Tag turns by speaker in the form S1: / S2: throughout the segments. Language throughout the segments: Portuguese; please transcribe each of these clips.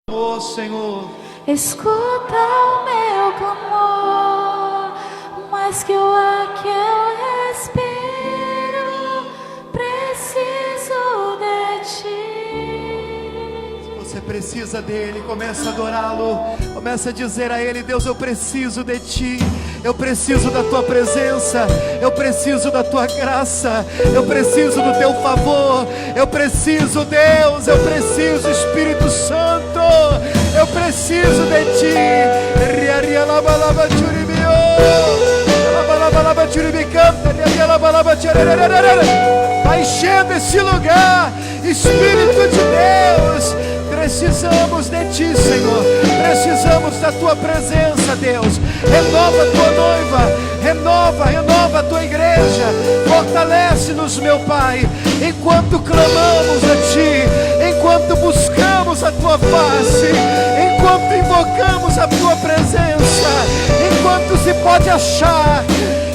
S1: Oh Senhor,
S2: escuta o meu clamor, mais que o ar que eu respiro, preciso de ti.
S1: você precisa dele, começa a adorá-lo, começa a dizer a ele: Deus, eu preciso de ti, eu preciso da tua presença, eu preciso da tua graça, eu preciso do teu favor, eu preciso, Deus, eu preciso, Espírito Santo, eu preciso de ti. Vai enchendo esse lugar, Espírito de Deus. Precisamos de ti, Senhor, precisamos da tua presença, Deus. Renova a tua noiva, renova a tua igreja, fortalece-nos, meu Pai, enquanto clamamos a ti, enquanto buscamos a tua face, enquanto invocamos a tua presença, enquanto se pode achar,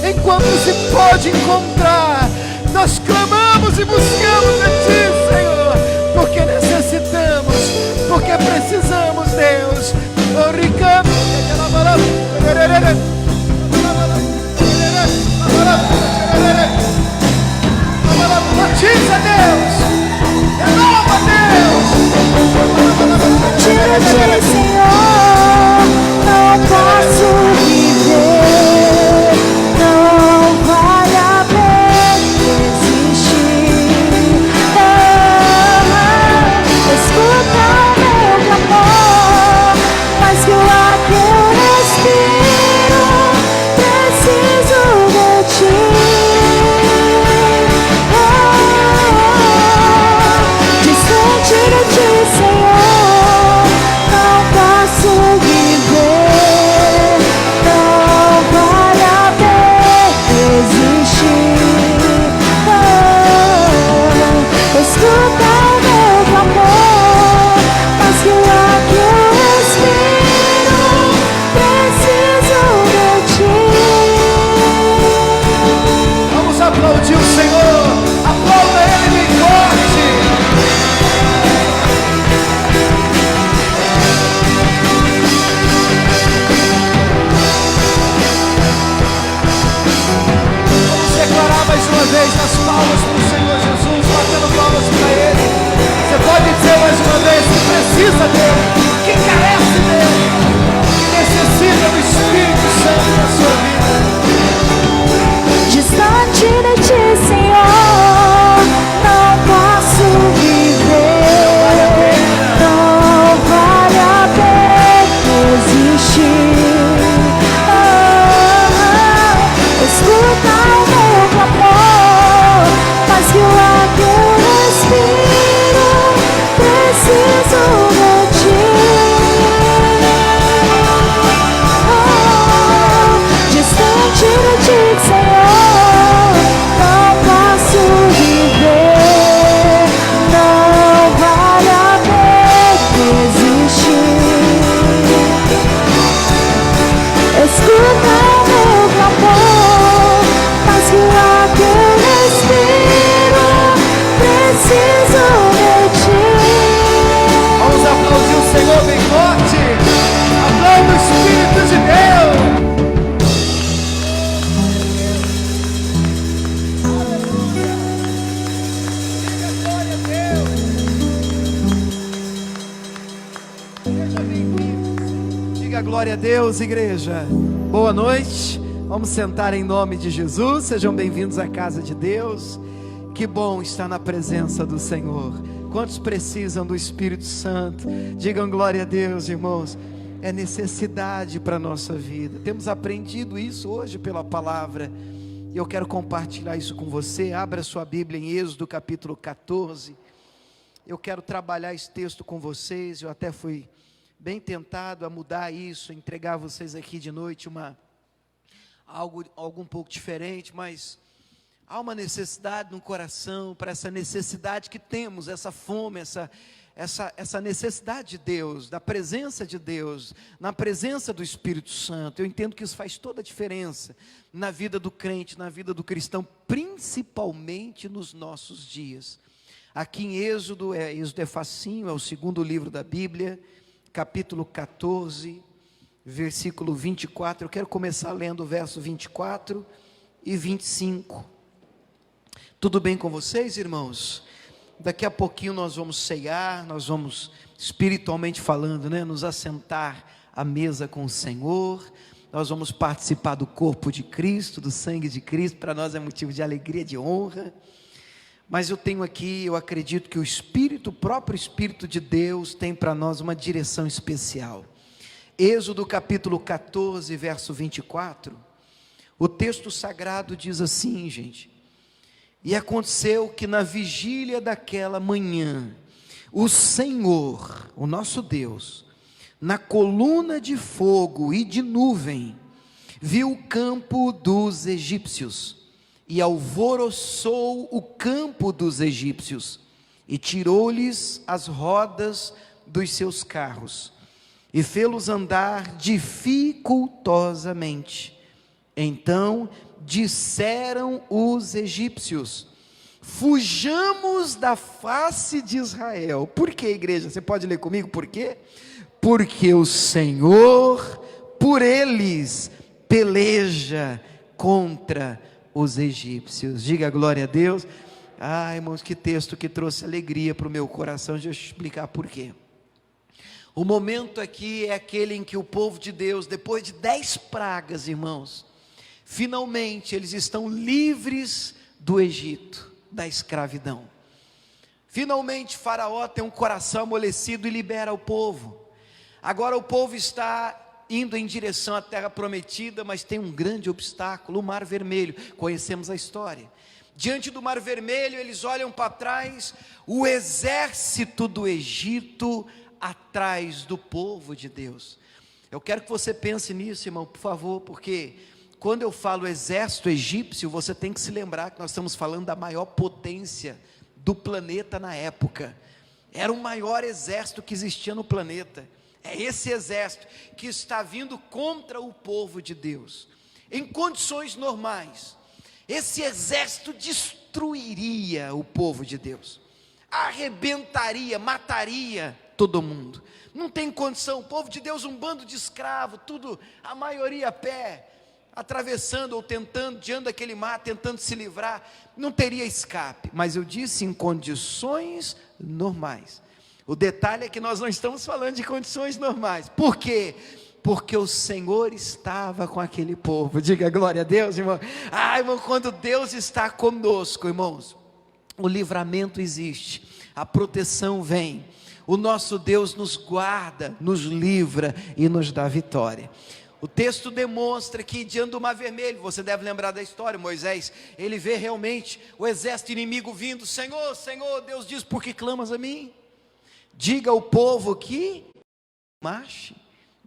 S1: enquanto se pode encontrar, nós clamamos e buscamos a ti, Senhor, porque necessitamos, porque precisamos, Deus. Batiza, Deus, renova, Deus.
S2: Tira-te, Senhor, não posso viver, não vale a pena existir. Escuta o meu clamor, mais que o ar que eu respiro, preciso de ti. Distante de ti, Senhor, não posso viver, não vale a pena existir. Escuta o meu clamor, mas que o ar que eu respiro, preciso de ti.
S1: Vamos aplaudir o Senhor, aplauda Ele bem forte. Vamos declarar mais uma vez nas palmas para o Senhor Jesus, batendo palmas para Ele. Você pode dizer mais uma vez que precisa dEle, que carece dEle, que necessita do Espírito Santo na sua vida.
S2: Distante de ti, Senhor, não posso viver, não vale a pena existir. Escuta o meu clamor, mas que o ar que eu respiro, preciso de ti. Distante de ti, Senhor, não posso viver, não vale a pena existir. Escuta o meu clamor, mas que o ar que eu respiro, preciso de ti.
S1: Vamos aplaudir o Senhor bem forte. Aplauda o Espírito de Deus. Glória a Deus. Seja bem-vindo. Diga glória a Deus, igreja. Boa noite. Vamos sentar em nome de Jesus. Sejam bem-vindos à casa de Deus. Que bom estar na presença do Senhor. Quantos precisam do Espírito Santo? Digam glória a Deus, irmãos. É necessidade para a nossa vida. Temos aprendido isso hoje pela palavra. E eu quero compartilhar isso com você. Abra sua Bíblia em Êxodo capítulo 14. Eu quero trabalhar esse texto com vocês. Eu até fui bem tentado a mudar isso, a entregar a vocês aqui de noite algo um pouco diferente, mas há uma necessidade no coração, para essa necessidade que temos, essa fome, essa necessidade de Deus, da presença de Deus, na presença do Espírito Santo. Eu entendo que isso faz toda a diferença na vida do crente, na vida do cristão, principalmente nos nossos dias. Aqui em Êxodo é facinho, é o segundo livro da Bíblia, capítulo 14, versículo 24. Eu quero começar lendo o verso 24 e 25. Tudo bem com vocês, irmãos? Daqui a pouquinho nós vamos ceiar, nós vamos, espiritualmente falando, nos assentar à mesa com o Senhor. Nós vamos participar do corpo de Cristo, do sangue de Cristo. Para nós é motivo de alegria, de honra. Mas eu tenho aqui, eu acredito que o próprio Espírito de Deus tem para nós uma direção especial. Êxodo capítulo 14, verso 24. O texto sagrado diz assim, gente: e aconteceu que na vigília daquela manhã, o Senhor, o nosso Deus, na coluna de fogo e de nuvem, viu o campo dos egípcios, e alvoroçou o campo dos egípcios, e tirou-lhes as rodas dos seus carros, e fê-los andar dificultosamente. Então disseram os egípcios: fujamos da face de Israel. Por que, igreja? Você pode ler comigo por quê? Porque o Senhor por eles peleja contra os egípcios. Diga glória a Deus. Irmãos, que texto que trouxe alegria para o meu coração. Deixa eu explicar por quê. O momento aqui é aquele em que o povo de Deus, depois de 10 pragas, irmãos, finalmente eles estão livres do Egito, da escravidão. Finalmente Faraó tem um coração amolecido e libera o povo. Agora o povo está indo em direção à terra prometida, mas tem um grande obstáculo, o Mar Vermelho. Conhecemos a história. Diante do Mar Vermelho, eles olham para trás, o exército do Egito atrás do povo de Deus. Eu quero que você pense nisso, irmão, por favor, porque quando eu falo exército egípcio, você tem que se lembrar que nós estamos falando da maior potência do planeta na época. Era o maior exército que existia no planeta. É esse exército que está vindo contra o povo de Deus. Em condições normais, esse exército destruiria o povo de Deus, arrebentaria, mataria todo mundo. Não tem condição. O povo de Deus, um bando de escravos, tudo, a maioria a pé, atravessando ou tentando, diante daquele mar, tentando se livrar, não teria escape. Mas eu disse em condições normais. O detalhe é que nós não estamos falando de condições normais. Por quê? Porque o Senhor estava com aquele povo. Diga glória a Deus, irmão. Irmão, quando Deus está conosco, irmãos, o livramento existe, a proteção vem, o nosso Deus nos guarda, nos livra e nos dá vitória. O texto demonstra que diante do Mar Vermelho, você deve lembrar da história, Moisés, ele vê realmente o exército inimigo vindo. Senhor, Senhor, Deus diz: por que clamas a mim? Diga ao povo que marche.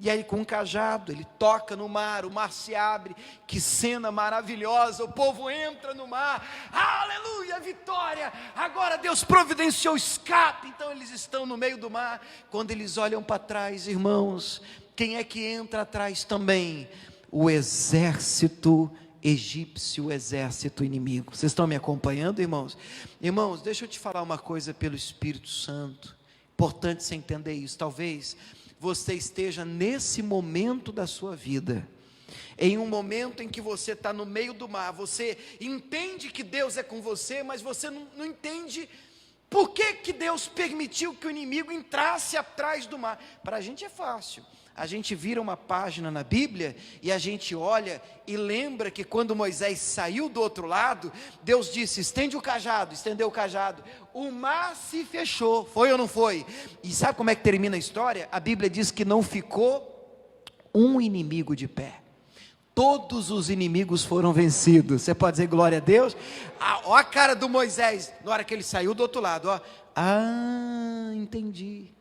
S1: E aí com um cajado, ele toca no mar, o mar se abre. Que cena maravilhosa, o povo entra no mar, aleluia, vitória. Agora Deus providenciou escape. Então eles estão no meio do mar. Quando eles olham para trás, irmãos, quem é que entra atrás também? O exército egípcio, o exército inimigo. Vocês estão me acompanhando, irmãos? Irmãos, deixa eu te falar uma coisa pelo Espírito Santo. Importante você entender isso. Talvez você esteja nesse momento da sua vida, em um momento em que você está no meio do mar, você entende que Deus é com você, mas você não entende por que Deus permitiu que o inimigo entrasse atrás do mar. Para a gente é fácil, a gente vira uma página na Bíblia e a gente olha e lembra que quando Moisés saiu do outro lado, Deus disse: estende o cajado. Estendeu o cajado, o mar se fechou. Foi ou não foi? E sabe como é que termina a história? A Bíblia diz que não ficou um inimigo de pé. Todos os inimigos foram vencidos. Você pode dizer glória a Deus? Olha a cara do Moisés na hora que ele saiu do outro lado, ó. Entendi.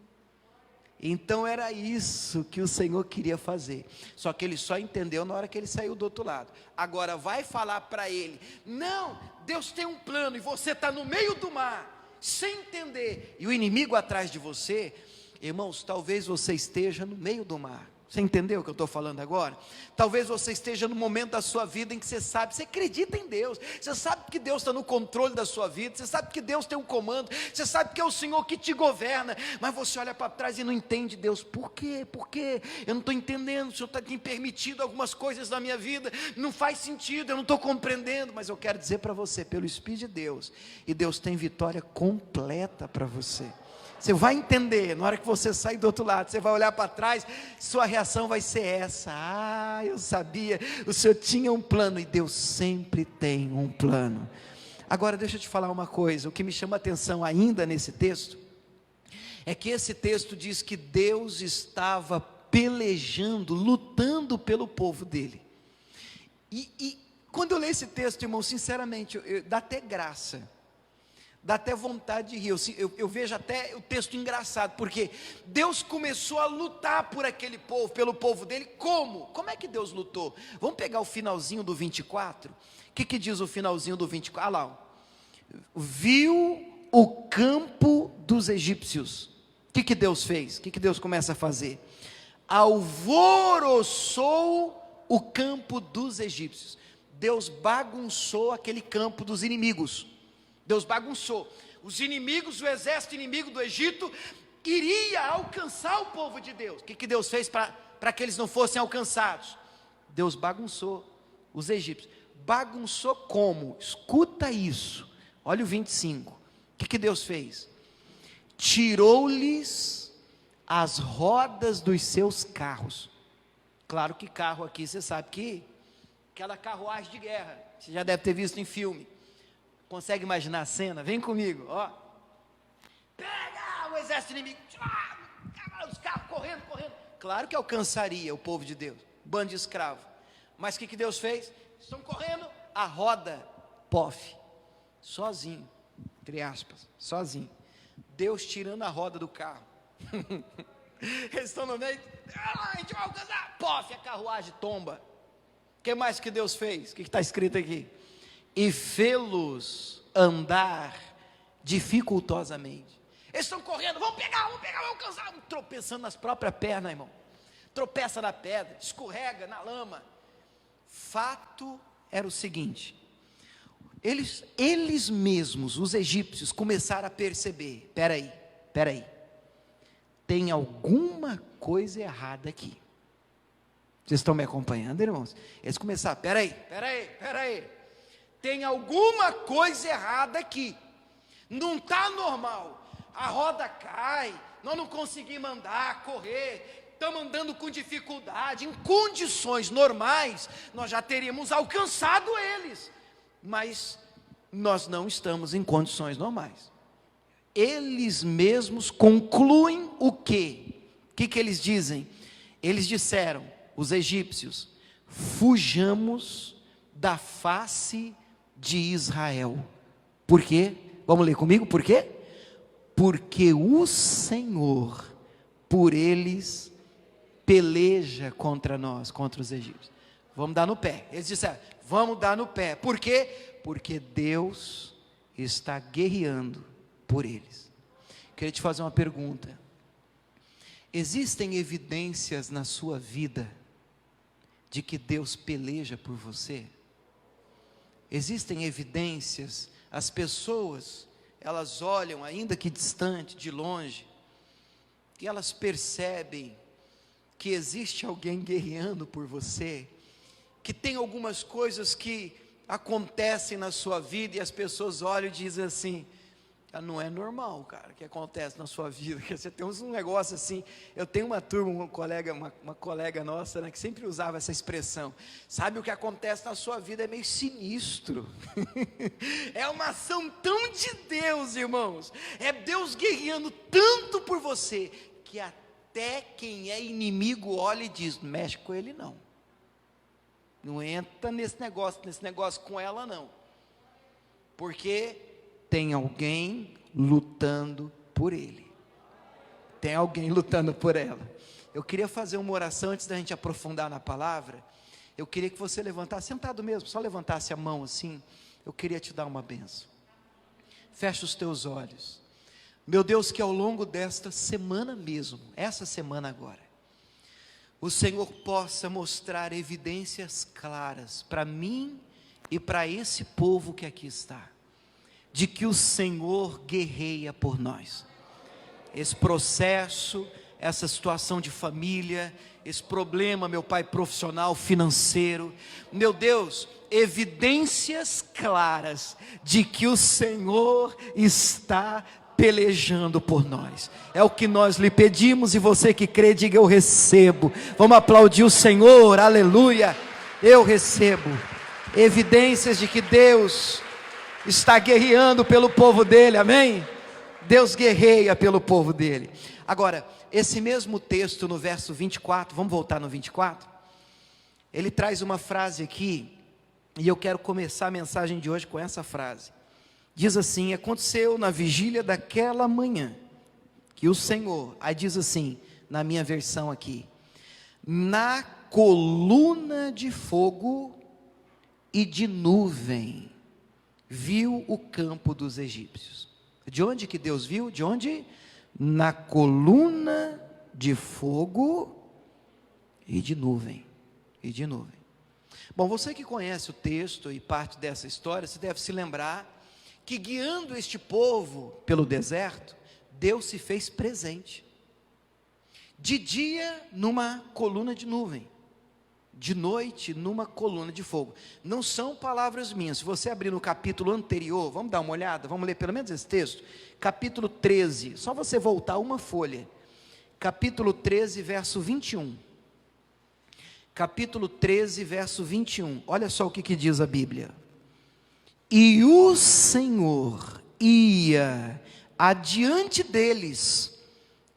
S1: Então era isso que o Senhor queria fazer, só que ele só entendeu na hora que ele saiu do outro lado. Agora vai falar para ele: não, Deus tem um plano, e você está no meio do mar, sem entender, e o inimigo atrás de você. Irmãos, talvez você esteja no meio do mar, Você entendeu o que eu estou falando agora? Talvez você esteja no momento da sua vida em que você sabe, você acredita em Deus, você sabe que Deus está no controle da sua vida, você sabe que Deus tem um comando, você sabe que é o Senhor que te governa, mas você olha para trás e não entende Deus. Por quê? Por quê? Eu não estou entendendo, o Senhor tem permitido algumas coisas na minha vida, não faz sentido, eu não estou compreendendo, mas eu quero dizer para você, pelo Espírito de Deus, e Deus tem vitória completa para você. Você vai entender, na hora que você sair do outro lado, você vai olhar para trás, sua reação vai ser essa: ah, eu sabia, o Senhor tinha um plano, e Deus sempre tem um plano. Agora deixa eu te falar uma coisa, o que me chama a atenção ainda nesse texto, é que esse texto diz que Deus estava pelejando, lutando pelo povo dele, e quando eu leio esse texto, irmão, sinceramente, dá até graça, dá até vontade de rir, eu vejo até o texto engraçado, porque Deus começou a lutar por aquele povo, pelo povo dele. Como é que Deus lutou? Vamos pegar o finalzinho do 24, o que diz o finalzinho do 24, lá, ó. Viu o campo dos egípcios, o que Deus fez? O que Deus começa a fazer? Alvoroçou o campo dos egípcios, Deus bagunçou aquele campo dos inimigos, Deus bagunçou, os inimigos, o exército inimigo do Egito, iria alcançar o povo de Deus. O que Deus fez para que eles não fossem alcançados? Deus bagunçou os egípcios. Bagunçou como? Escuta isso, olha o 25, o que Deus fez? Tirou-lhes as rodas dos seus carros. Claro que carro aqui, você sabe que aquela carruagem de guerra, você já deve ter visto em filme. Consegue imaginar a cena? Vem comigo, ó. Pega o exército inimigo, os carros correndo. Claro que alcançaria o povo de Deus, bando de escravo. Mas o que Deus fez? Estão correndo, a roda, pof, sozinho, entre aspas, sozinho. Deus tirando a roda do carro. Eles estão no meio, a gente vai alcançar, pof, a carruagem tomba. O que mais que Deus fez? O que está escrito aqui? E fê-los andar dificultosamente. Eles estão correndo, vamos pegar, vamos alcançar, tropeçando nas próprias pernas, irmão. Tropeça na pedra, escorrega na lama. Fato era o seguinte: eles mesmos, os egípcios, começaram a perceber: peraí, tem alguma coisa errada aqui. Vocês estão me acompanhando, irmãos? Eles começaram: peraí, tem alguma coisa errada aqui, não está normal, a roda cai, nós não conseguimos andar, correr, estamos andando com dificuldade. Em condições normais, nós já teríamos alcançado eles, mas nós não estamos em condições normais. Eles mesmos concluem o quê? O que eles dizem? Eles disseram, os egípcios: fujamos da face de Israel. Por quê? Vamos ler comigo, por quê? Porque o Senhor, por eles, peleja contra nós, contra os egípcios. Vamos dar no pé. Eles disseram: vamos dar no pé. Por quê? Porque Deus está guerreando por eles. Queria te fazer uma pergunta: existem evidências na sua vida de que Deus peleja por você? Existem evidências, as pessoas, elas olham, ainda que distante, de longe, e elas percebem que existe alguém guerreando por você, que tem algumas coisas que acontecem na sua vida, e as pessoas olham e dizem assim: não é normal, cara, o que acontece na sua vida. Você tem um negócio assim. Eu tenho uma turma, uma colega nossa, né, que sempre usava essa expressão: sabe, o que acontece na sua vida é meio sinistro. É uma ação tão de Deus, irmãos, é Deus guerreando tanto por você, que até quem é inimigo olha e diz: não mexe com ele não entra nesse negócio com ela não, porque tem alguém lutando por ele, tem alguém lutando por ela. Eu queria fazer uma oração antes da gente aprofundar na palavra. Eu queria que você levantasse, sentado mesmo, só levantasse a mão assim. Eu queria te dar uma bênção. Fecha os teus olhos. Meu Deus, que ao longo desta semana mesmo, essa semana agora, o Senhor possa mostrar evidências claras para mim e para esse povo que aqui está, de que o Senhor guerreia por nós. Esse processo, essa situação de família, esse problema, meu Pai, profissional, financeiro, meu Deus, evidências claras de que o Senhor está pelejando por nós. É o que nós lhe pedimos, e você que crê, diga: eu recebo. Vamos aplaudir o Senhor, aleluia. Eu recebo evidências de que Deus está guerreando pelo povo dele, amém? Deus guerreia pelo povo dele. Agora, esse mesmo texto no verso 24, vamos voltar no 24, ele traz uma frase aqui, e eu quero começar a mensagem de hoje com essa frase. Diz assim: aconteceu na vigília daquela manhã, que o Senhor, aí diz assim, na minha versão aqui, na coluna de fogo e de nuvem, viu o campo dos egípcios. De onde que Deus viu? De onde? Na coluna de fogo e de nuvem, e de nuvem. Bom, você que conhece o texto e parte dessa história, você deve se lembrar que guiando este povo pelo deserto, Deus se fez presente. De dia numa coluna de nuvem, de noite numa coluna de fogo. Não são palavras minhas. Se você abrir no capítulo anterior, vamos dar uma olhada, vamos ler pelo menos esse texto, capítulo 13, só você voltar uma folha, capítulo 13, verso 21, capítulo 13, verso 21, olha só o que diz a Bíblia: e o Senhor ia adiante deles.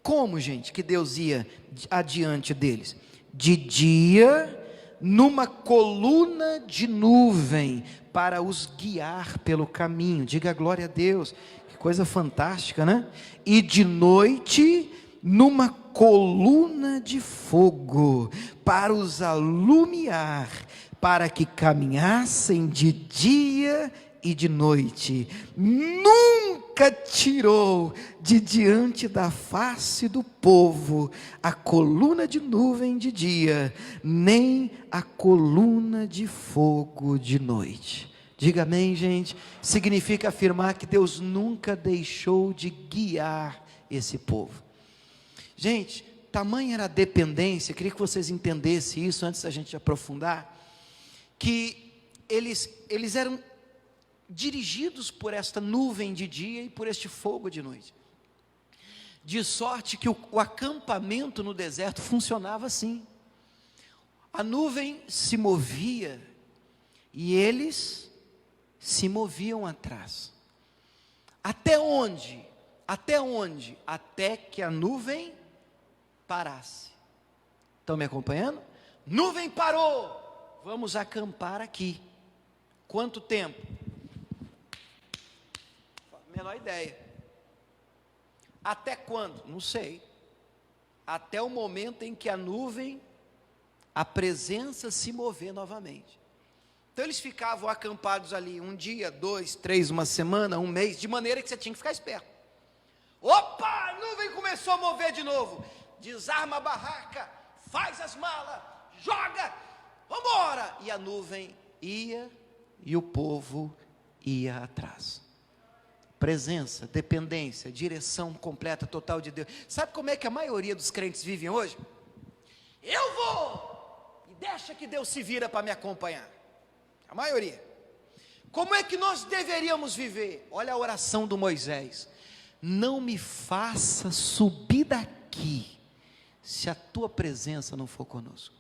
S1: Como, gente, que Deus ia adiante deles? De dia, numa coluna de nuvem, para os guiar pelo caminho. Diga glória a Deus, que coisa fantástica, né? E de noite, numa coluna de fogo, para os alumiar, para que caminhassem de dia e de noite. Nunca tirou de diante da face do povo a coluna de nuvem de dia, nem a coluna de fogo de noite. Diga amém, gente. Significa afirmar que Deus nunca deixou de guiar esse povo. Gente, tamanha era a dependência, queria que vocês entendessem isso antes da gente aprofundar, que eles eram dirigidos por esta nuvem de dia e por este fogo de noite, de sorte que o acampamento no deserto funcionava assim. A nuvem se movia e eles se moviam atrás. Até onde? Até onde? Até que a nuvem parasse. Estão me acompanhando? Nuvem parou, vamos acampar aqui. Quanto tempo? Menor ideia. Até quando? Não sei. Até o momento em que a nuvem, a presença se mover novamente. Então eles ficavam acampados ali um dia, 2, 3, uma semana, um mês, de maneira que você tinha que ficar esperto. Opa, a nuvem começou a mover de novo. Desarma a barraca, faz as malas, joga, vamos embora. E a nuvem ia e o povo ia atrás. Presença, dependência, direção completa, total de Deus. Sabe como é que a maioria dos crentes vivem hoje? Eu vou, e deixa que Deus se vira para me acompanhar. A maioria. Como é que nós deveríamos viver? Olha a oração do Moisés: não me faça subir daqui, se a tua presença não for conosco.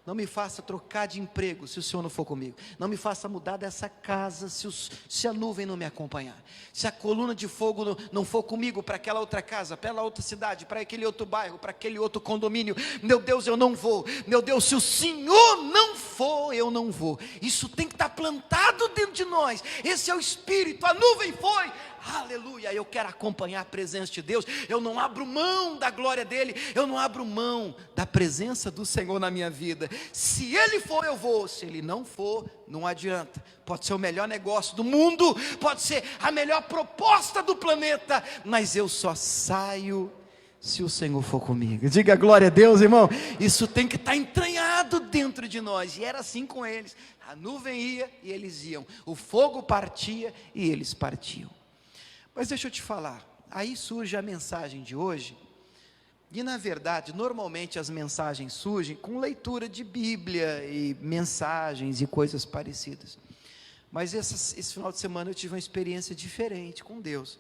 S1: Não me faça trocar de emprego, se o Senhor não for comigo. Não me faça mudar dessa casa, se a nuvem não me acompanhar. Se a coluna de fogo não for comigo, para aquela outra casa, para aquela outra cidade, para aquele outro bairro, para aquele outro condomínio. Meu Deus, eu não vou. Meu Deus, se o Senhor não for, eu não vou. Isso tem que estar plantado dentro de nós. Esse é o Espírito. A nuvem foi. Aleluia, eu quero acompanhar a presença de Deus. Eu não abro mão da glória dEle. Eu não abro mão da presença do Senhor na minha vida. Se Ele for, eu vou. Se Ele não for, não adianta. Pode ser o melhor negócio do mundo, pode ser a melhor proposta do planeta, mas eu só saio se o Senhor for comigo. Diga glória a Deus, irmão. Isso tem que estar entranhado dentro de nós. E era assim com eles. A nuvem ia e eles iam. O fogo partia e eles partiam. Mas deixa eu te falar. Aí surge a mensagem de hoje. E na verdade, normalmente as mensagens surgem com leitura de Bíblia e mensagens e coisas parecidas. Mas esse final de semana eu tive uma experiência diferente com Deus.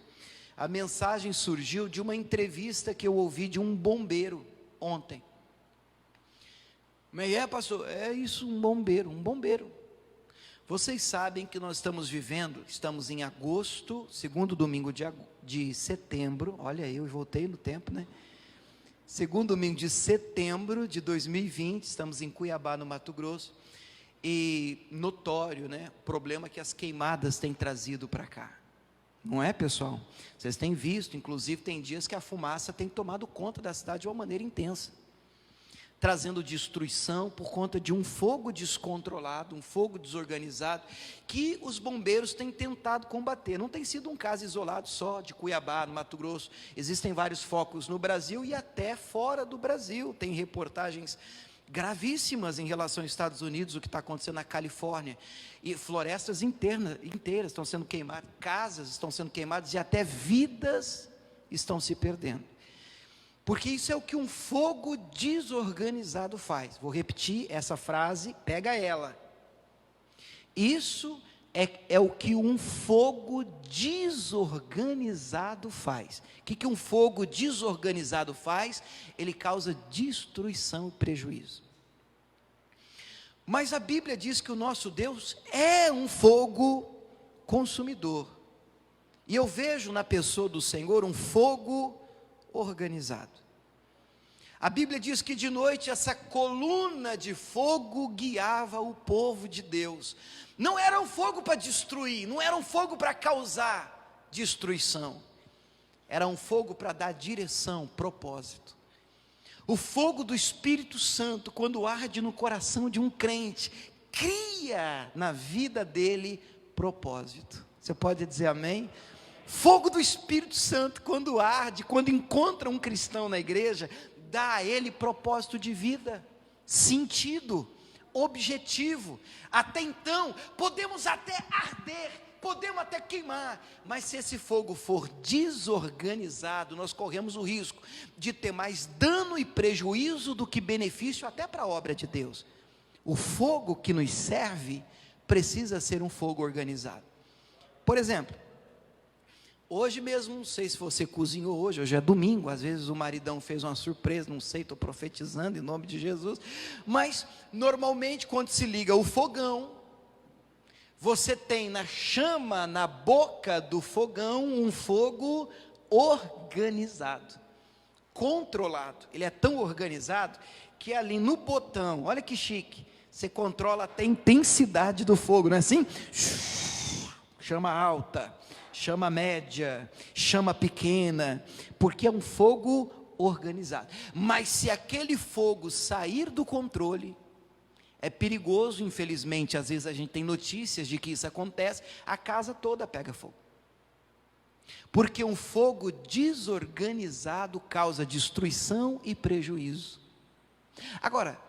S1: A mensagem surgiu de uma entrevista que eu ouvi de um bombeiro ontem. Mas pastor, é isso, um bombeiro. Vocês sabem que nós estamos em agosto, segundo domingo de setembro, olha eu voltei no tempo, né? Segundo domingo de setembro de 2020, estamos em Cuiabá, no Mato Grosso, e notório, né, o problema que as queimadas têm trazido para cá. Não é, pessoal? Vocês têm visto, inclusive tem dias que a fumaça tem tomado conta da cidade de uma maneira intensa, trazendo destruição por conta de um fogo descontrolado, um fogo desorganizado, que os bombeiros têm tentado combater. Não tem sido um caso isolado só de Cuiabá, no Mato Grosso, existem vários focos no Brasil e até fora do Brasil, tem reportagens gravíssimas em relação aos Estados Unidos, o que está acontecendo na Califórnia, e florestas inteiras estão sendo queimadas, casas estão sendo queimadas, e até vidas estão se perdendo, porque isso é o que um fogo desorganizado faz. Vou repetir essa frase, pega ela, isso é o que um fogo desorganizado faz. O que um fogo desorganizado faz? Ele causa destruição e prejuízo. Mas a Bíblia diz que o nosso Deus é um fogo consumidor. E eu vejo na pessoa do Senhor um fogo organizado. A Bíblia diz que de noite essa coluna de fogo guiava o povo de Deus. Não era um fogo para destruir, não era um fogo para causar destruição. Era um fogo para dar direção, propósito. O fogo do Espírito Santo, quando arde no coração de um crente, cria na vida dele propósito. Você pode dizer amém? Fogo do Espírito Santo, quando arde, quando encontra um cristão na igreja, dá a ele propósito de vida, sentido, objetivo. Até então, podemos até arder, podemos até queimar, mas se esse fogo for desorganizado, nós corremos o risco de ter mais dano e prejuízo do que benefício até para a obra de Deus. O fogo que nos serve precisa ser um fogo organizado. Por exemplo, hoje mesmo, não sei se você cozinhou hoje é domingo, às vezes o maridão fez uma surpresa, não sei, estou profetizando em nome de Jesus, mas normalmente quando se liga o fogão, você tem na chama, na boca do fogão, um fogo organizado, controlado. Ele é tão organizado que ali no botão, olha que chique, você controla até a intensidade do fogo, não é assim? Chama alta, chama média, chama pequena, porque é um fogo organizado. Mas se aquele fogo sair do controle, é perigoso, infelizmente, às vezes a gente tem notícias de que isso acontece, a casa toda pega fogo. Porque um fogo desorganizado causa destruição e prejuízo. Agora,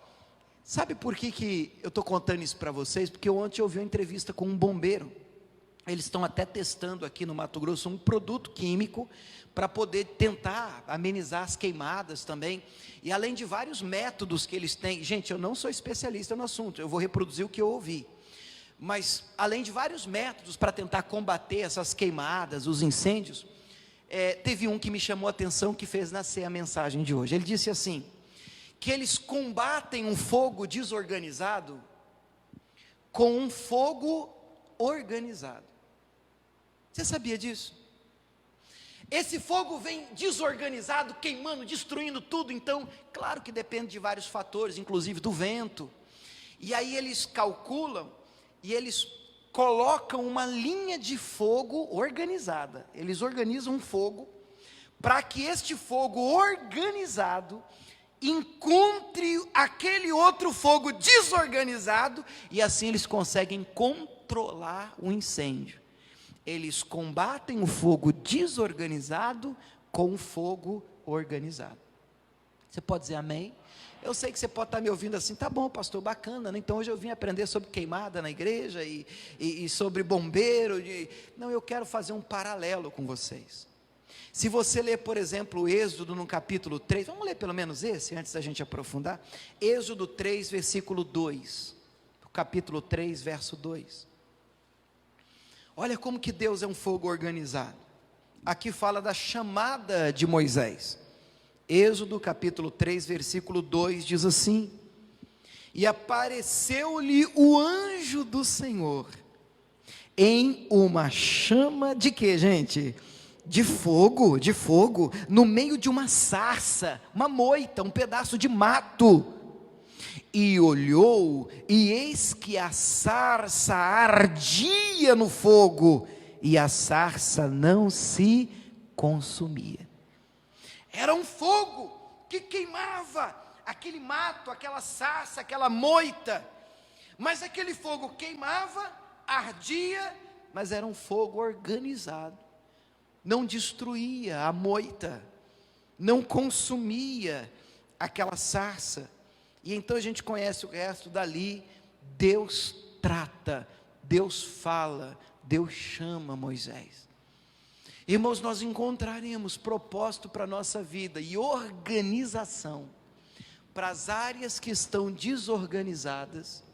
S1: sabe por que eu estou contando isso para vocês? Porque ontem eu ouvi uma entrevista com um bombeiro. Eles estão até testando aqui no Mato Grosso um produto químico para poder tentar amenizar as queimadas também, e além de vários métodos que eles têm. Gente, eu não sou especialista no assunto, eu vou reproduzir o que eu ouvi, mas além de vários métodos para tentar combater essas queimadas, os incêndios, teve um que me chamou a atenção, que fez nascer a mensagem de hoje. Ele disse assim, que eles combatem um fogo desorganizado com um fogo organizado. Você sabia disso? Esse fogo vem desorganizado, queimando, destruindo tudo. Então, claro que depende de vários fatores, inclusive do vento. E aí eles calculam e eles colocam uma linha de fogo organizada. Eles organizam um fogo para que este fogo organizado encontre aquele outro fogo desorganizado, e assim eles conseguem controlar o incêndio. Eles combatem o fogo desorganizado com o fogo organizado. Você pode dizer amém? Eu sei que você pode estar me ouvindo assim, tá bom, pastor, bacana, né? Então hoje eu vim aprender sobre queimada na igreja e sobre bombeiro. Não, eu quero fazer um paralelo com vocês. Se você ler, por exemplo, o Êxodo no capítulo 3, vamos ler pelo menos esse, antes da gente aprofundar. Êxodo 3, versículo 2, capítulo 3, verso 2. Olha como que Deus é um fogo organizado. Aqui fala da chamada de Moisés. Êxodo capítulo 3, versículo 2 diz assim: e apareceu-lhe o anjo do Senhor em uma chama de quê, gente? De fogo, no meio de uma sarça, uma moita, um pedaço de mato. E olhou, e eis que a sarça ardia no fogo, e a sarça não se consumia. Era um fogo que queimava aquele mato, aquela sarça, aquela moita, mas aquele fogo queimava, ardia, mas era um fogo organizado, não destruía a moita, não consumia aquela sarça. E então a gente conhece o resto dali. Deus trata, Deus fala, Deus chama Moisés. Irmãos, nós encontraremos propósito para a nossa vida e organização para as áreas que estão desorganizadas,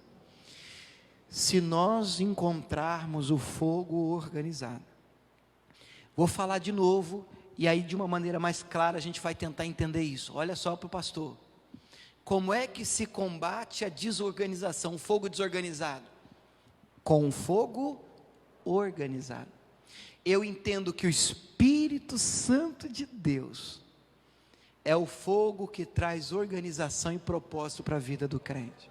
S1: se nós encontrarmos o fogo organizado. Vou falar de novo, e aí de uma maneira mais clara a gente vai tentar entender isso. Olha só para o pastor. Como é que se combate a desorganização, o fogo desorganizado? Com o fogo organizado. Eu entendo que o Espírito Santo de Deus é o fogo que traz organização e propósito para a vida do crente.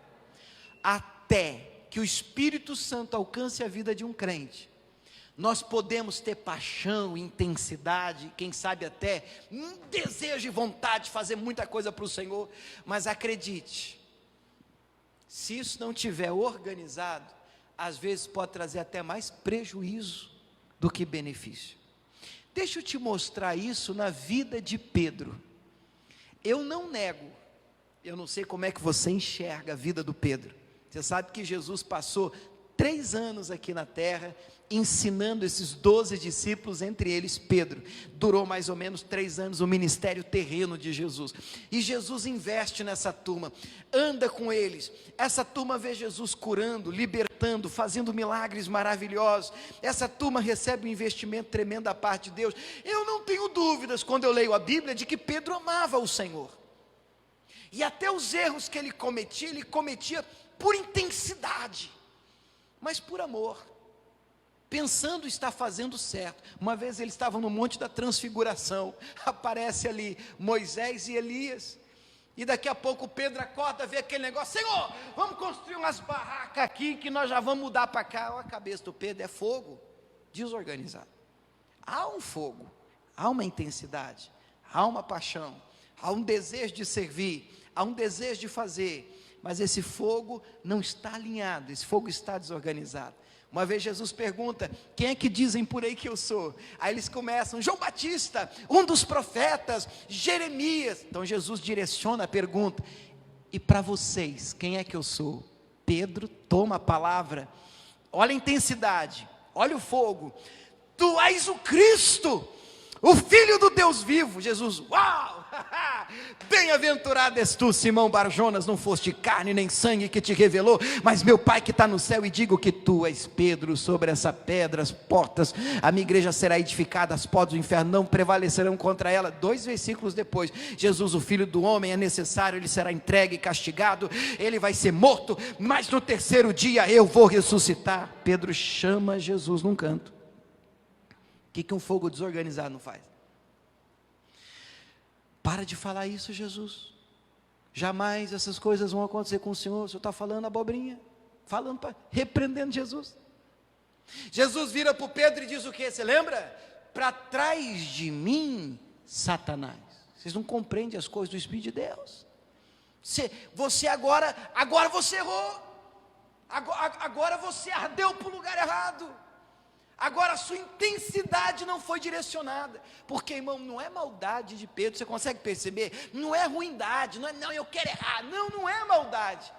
S1: Até que o Espírito Santo alcance a vida de um crente, nós podemos ter paixão, intensidade, quem sabe até um desejo e vontade de fazer muita coisa para o Senhor, mas acredite, se isso não estiver organizado, às vezes pode trazer até mais prejuízo do que benefício. Deixa eu te mostrar isso na vida de Pedro. Eu não nego, eu não sei como é que você enxerga a vida do Pedro. Você sabe que Jesus passou 3 anos aqui na terra, ensinando esses 12 discípulos, entre eles Pedro. Durou mais ou menos 3 anos o ministério terreno de Jesus, e Jesus investe nessa turma, anda com eles. Essa turma vê Jesus curando, libertando, fazendo milagres maravilhosos. Essa turma recebe um investimento tremendo da parte de Deus. Eu não tenho dúvidas, quando eu leio a Bíblia, de que Pedro amava o Senhor, e até os erros que ele cometia por intensidade, mas por amor, pensando estar fazendo certo. Uma vez ele estava no Monte da Transfiguração, aparece ali Moisés e Elias, e daqui a pouco Pedro acorda, vê aquele negócio: Senhor, vamos construir umas barracas aqui, que nós já vamos mudar para cá. Olha a cabeça do Pedro, é fogo desorganizado. Há um fogo, há uma intensidade, há uma paixão, há um desejo de servir, há um desejo de fazer, mas esse fogo não está alinhado, esse fogo está desorganizado. Uma vez Jesus pergunta: quem é que dizem por aí que eu sou? Aí eles começam: João Batista, um dos profetas, Jeremias. Então Jesus direciona a pergunta: e para vocês, quem é que eu sou? Pedro toma a palavra. Olha a intensidade, olha o fogo: tu és o Cristo, o Filho do Deus vivo. Jesus: uau! Bem-aventurado és tu, Simão Barjonas, não foste carne nem sangue que te revelou, mas meu Pai que está no céu. E digo que tu és Pedro, sobre essa pedra as portas, a minha igreja será edificada, as portas do inferno não prevalecerão contra ela. 2 versículos depois, Jesus, o Filho do Homem, é necessário, ele será entregue e castigado, ele vai ser morto, mas no 3º dia eu vou ressuscitar. Pedro chama Jesus num canto. O que um fogo desorganizado não faz? Para de falar isso, Jesus. Jamais essas coisas vão acontecer com o Senhor. O Senhor está falando abobrinha, repreendendo Jesus. Jesus vira para o Pedro e diz o que? Você lembra? Para trás de mim, Satanás. Vocês não compreendem as coisas do Espírito de Deus. Você agora você errou. Agora você ardeu para o lugar errado. Agora a sua intensidade não foi direcionada, porque, irmão, não é maldade de Pedro, você consegue perceber? Não é ruindade, não é, não, eu quero errar, não é maldade.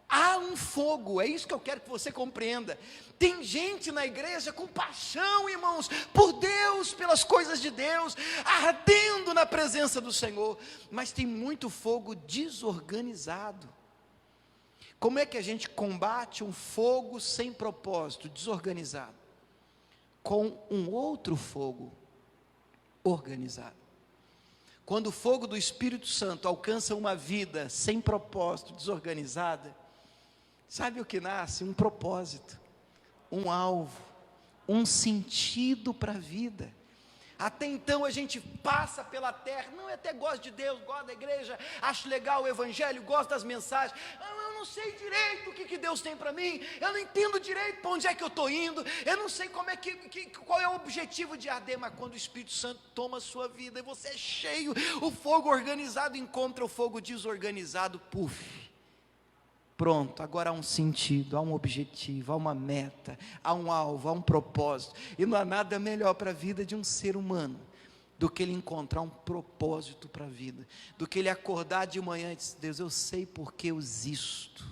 S1: Há um fogo, é isso que eu quero que você compreenda. Tem gente na igreja com paixão, irmãos, por Deus, pelas coisas de Deus, ardendo na presença do Senhor, mas tem muito fogo desorganizado. Como é que a gente combate um fogo sem propósito, desorganizado? Com um outro fogo organizado. Quando o fogo do Espírito Santo alcança uma vida sem propósito, desorganizada, sabe o que nasce? Um propósito, um alvo, um sentido para a vida. Até então a gente passa pela terra, não, eu até gosto de Deus, gosto da igreja, acho legal o evangelho, gosto das mensagens, eu não sei direito o que Deus tem para mim, eu não entendo direito para onde é que eu estou indo, eu não sei como é qual é o objetivo de arder, mas quando o Espírito Santo toma a sua vida, e você é cheio, o fogo organizado encontra o fogo desorganizado, puf, pronto, agora há um sentido, há um objetivo, há uma meta, há um alvo, há um propósito, e não há nada melhor para a vida de um ser humano, do que ele encontrar um propósito para a vida, do que ele acordar de manhã e dizer, Deus, eu sei porque eu existo,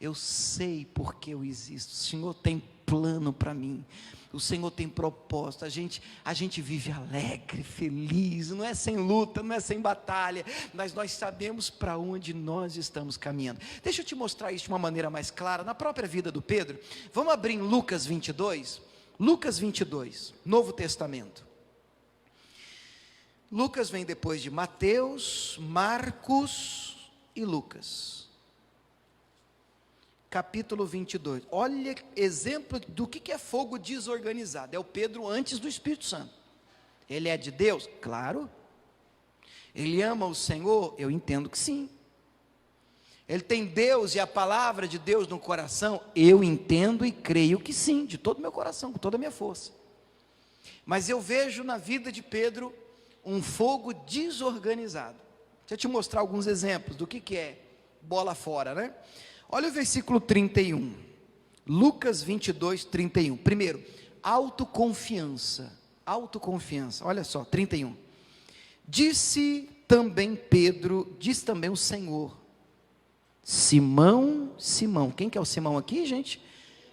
S1: eu sei porque eu existo, o Senhor tem plano para mim, o Senhor tem propósito, a gente vive alegre, feliz, não é sem luta, não é sem batalha, mas nós sabemos para onde nós estamos caminhando. Deixa eu te mostrar isso de uma maneira mais clara, na própria vida do Pedro. Vamos abrir em Lucas 22, Novo Testamento. Lucas vem depois de Mateus, Marcos e Lucas. Capítulo 22, olha exemplo do que é fogo desorganizado, é o Pedro antes do Espírito Santo. Ele é de Deus? Claro. Ele ama o Senhor? Eu entendo que sim. Ele tem Deus e a palavra de Deus no coração? Eu entendo e creio que sim, de todo o meu coração, com toda a minha força. Mas eu vejo na vida de Pedro um fogo desorganizado. Deixa eu te mostrar alguns exemplos do que é bola fora, né? Olha o versículo 31, Lucas 22, 31. Primeiro, autoconfiança, olha só, 31. Disse também o Senhor, Simão, quem que é o Simão aqui, gente?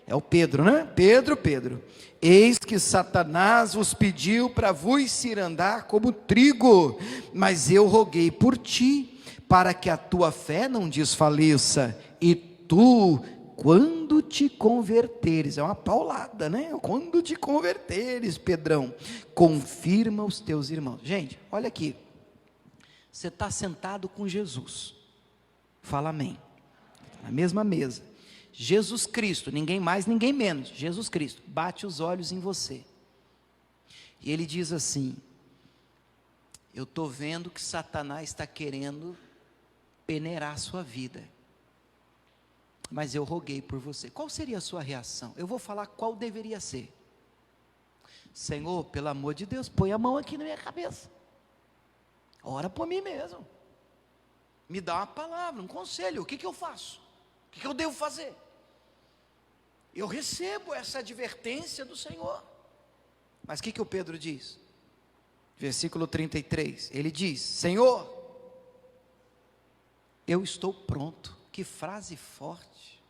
S1: É o Pedro, né? Pedro, eis que Satanás vos pediu para vos cirandar como trigo, mas eu roguei por ti, para que a tua fé não desfaleça, e tu, quando te converteres, é uma paulada, né? Quando te converteres, Pedrão, confirma os teus irmãos. Gente, olha aqui, você está sentado com Jesus, fala amém, na mesma mesa, Jesus Cristo, ninguém mais, ninguém menos, Jesus Cristo, bate os olhos em você, e ele diz assim, eu estou vendo que Satanás está querendo peneirar a sua vida, mas eu roguei por você. Qual seria a sua reação? Eu vou falar qual deveria ser. Senhor, pelo amor de Deus, põe a mão aqui na minha cabeça, ora por mim mesmo, me dá uma palavra, um conselho, o que eu faço? O que eu devo fazer? Eu recebo essa advertência do Senhor, mas o que o Pedro diz? Versículo 33, ele diz, Senhor, eu estou pronto. Que frase forte,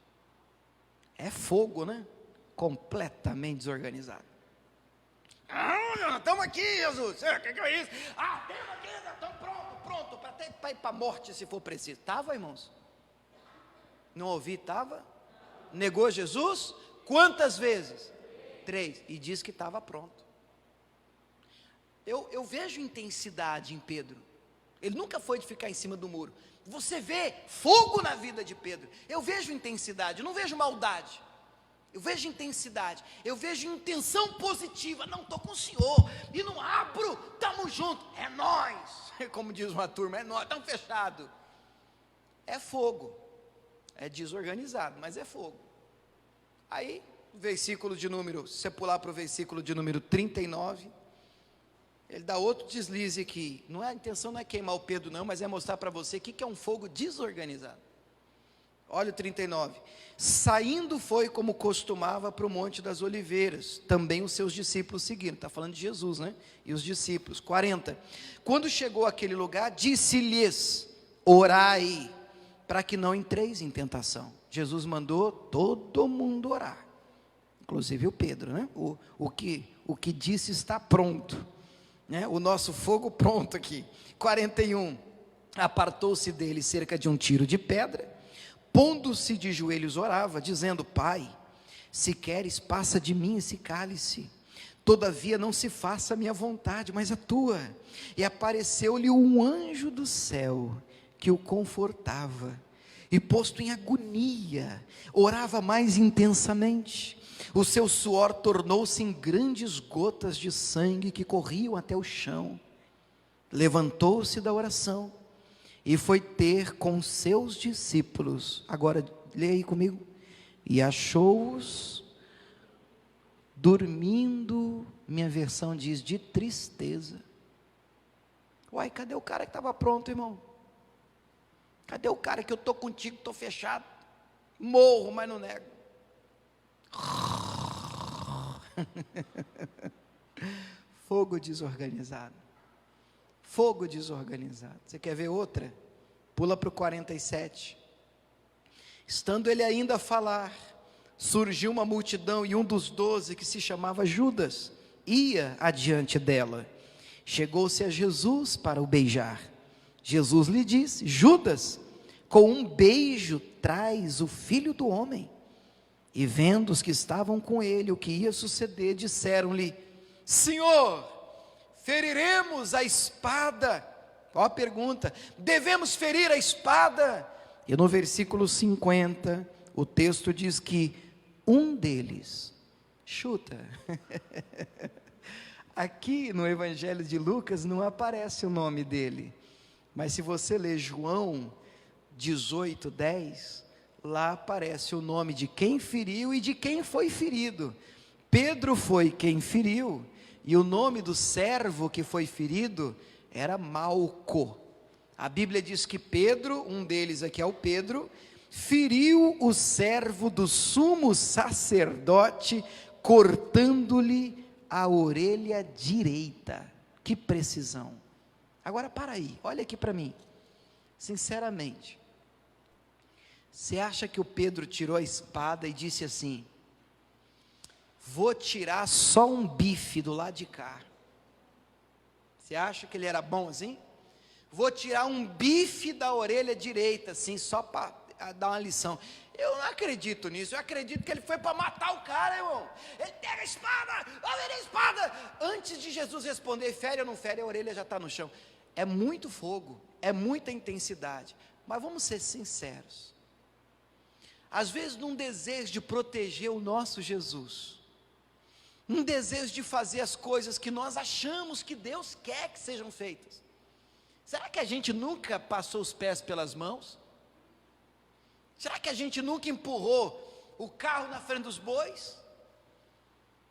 S1: é fogo, né? Completamente desorganizado. Estamos aqui, Jesus, o que é isso? Estamos aqui, estamos pronto, para ir para a morte se for preciso. Estava, irmãos? Não ouvi, estava? Negou Jesus? Quantas vezes? 3, e diz que estava pronto. Eu vejo intensidade em Pedro, ele nunca foi de ficar em cima do muro. Você vê fogo na vida de Pedro, eu vejo intensidade, eu não vejo maldade, eu vejo intensidade, eu vejo intenção positiva, não estou com o Senhor, e não abro, estamos juntos, é nós, como diz uma turma, é nós, estamos fechados, é fogo, é desorganizado, mas é fogo. Aí, versículo de número, se você pular para o versículo de número 39, ele dá outro deslize aqui, a intenção não é queimar o Pedro não, mas é mostrar para você o que é um fogo desorganizado. Olha o 39. Saindo foi como costumava para o Monte das Oliveiras, também os seus discípulos seguiram. Está falando de Jesus, né? E os discípulos. 40. Quando chegou àquele lugar, disse-lhes: orai, para que não entreis em tentação. Jesus mandou todo mundo orar, inclusive o Pedro, né? O que disse está pronto, né? O nosso fogo pronto aqui. 41. Apartou-se dele cerca de um tiro de pedra, pondo-se de joelhos orava, dizendo: Pai, se queres, passa de mim esse cálice, todavia não se faça a minha vontade, mas a tua. E apareceu-lhe um anjo do céu, que o confortava, e posto em agonia, orava mais intensamente. O seu suor tornou-se em grandes gotas de sangue que corriam até o chão. Levantou-se da oração e foi ter com seus discípulos. Agora, leia aí comigo. E achou-os dormindo, minha versão diz, de tristeza. Uai, cadê o cara que estava pronto, irmão? Cadê o cara que eu estou contigo, estou fechado, morro, mas não nego? Fogo desorganizado. Fogo desorganizado. Você quer ver outra? Pula para o 47. Estando ele ainda a falar, surgiu uma multidão, e um dos 12, que se chamava Judas, ia adiante dela. Chegou-se a Jesus para o beijar. Jesus lhe disse: Judas, com um beijo traz o Filho do Homem. E vendo os que estavam com ele o que ia suceder, disseram-lhe: Senhor, feriremos a espada? Ó a pergunta: devemos ferir a espada? E no versículo 50, o texto diz que um deles, chuta, aqui no Evangelho de Lucas não aparece o nome dele, mas se você ler João 18:10, lá aparece o nome de quem feriu e de quem foi ferido. Pedro foi quem feriu, e o nome do servo que foi ferido era Malco. A Bíblia diz que Pedro, um deles aqui é o Pedro, feriu o servo do sumo sacerdote, cortando-lhe a orelha direita. Que precisão. Agora para aí, olha aqui para mim, sinceramente, você acha que o Pedro tirou a espada e disse assim: vou tirar só um bife do lado de cá? Você acha que ele era bom assim? Vou tirar um bife da orelha direita, assim, só para dar uma lição. Eu não acredito nisso. Eu acredito que ele foi para matar o cara, irmão. Ele pega a espada, olha a espada. Antes de Jesus responder, fere ou não fere, a orelha já está no chão. É muito fogo, é muita intensidade. Mas vamos ser sinceros. Às vezes, num desejo de proteger o nosso Jesus, um desejo de fazer as coisas que nós achamos que Deus quer que sejam feitas, será que a gente nunca passou os pés pelas mãos? Será que a gente nunca empurrou o carro na frente dos bois?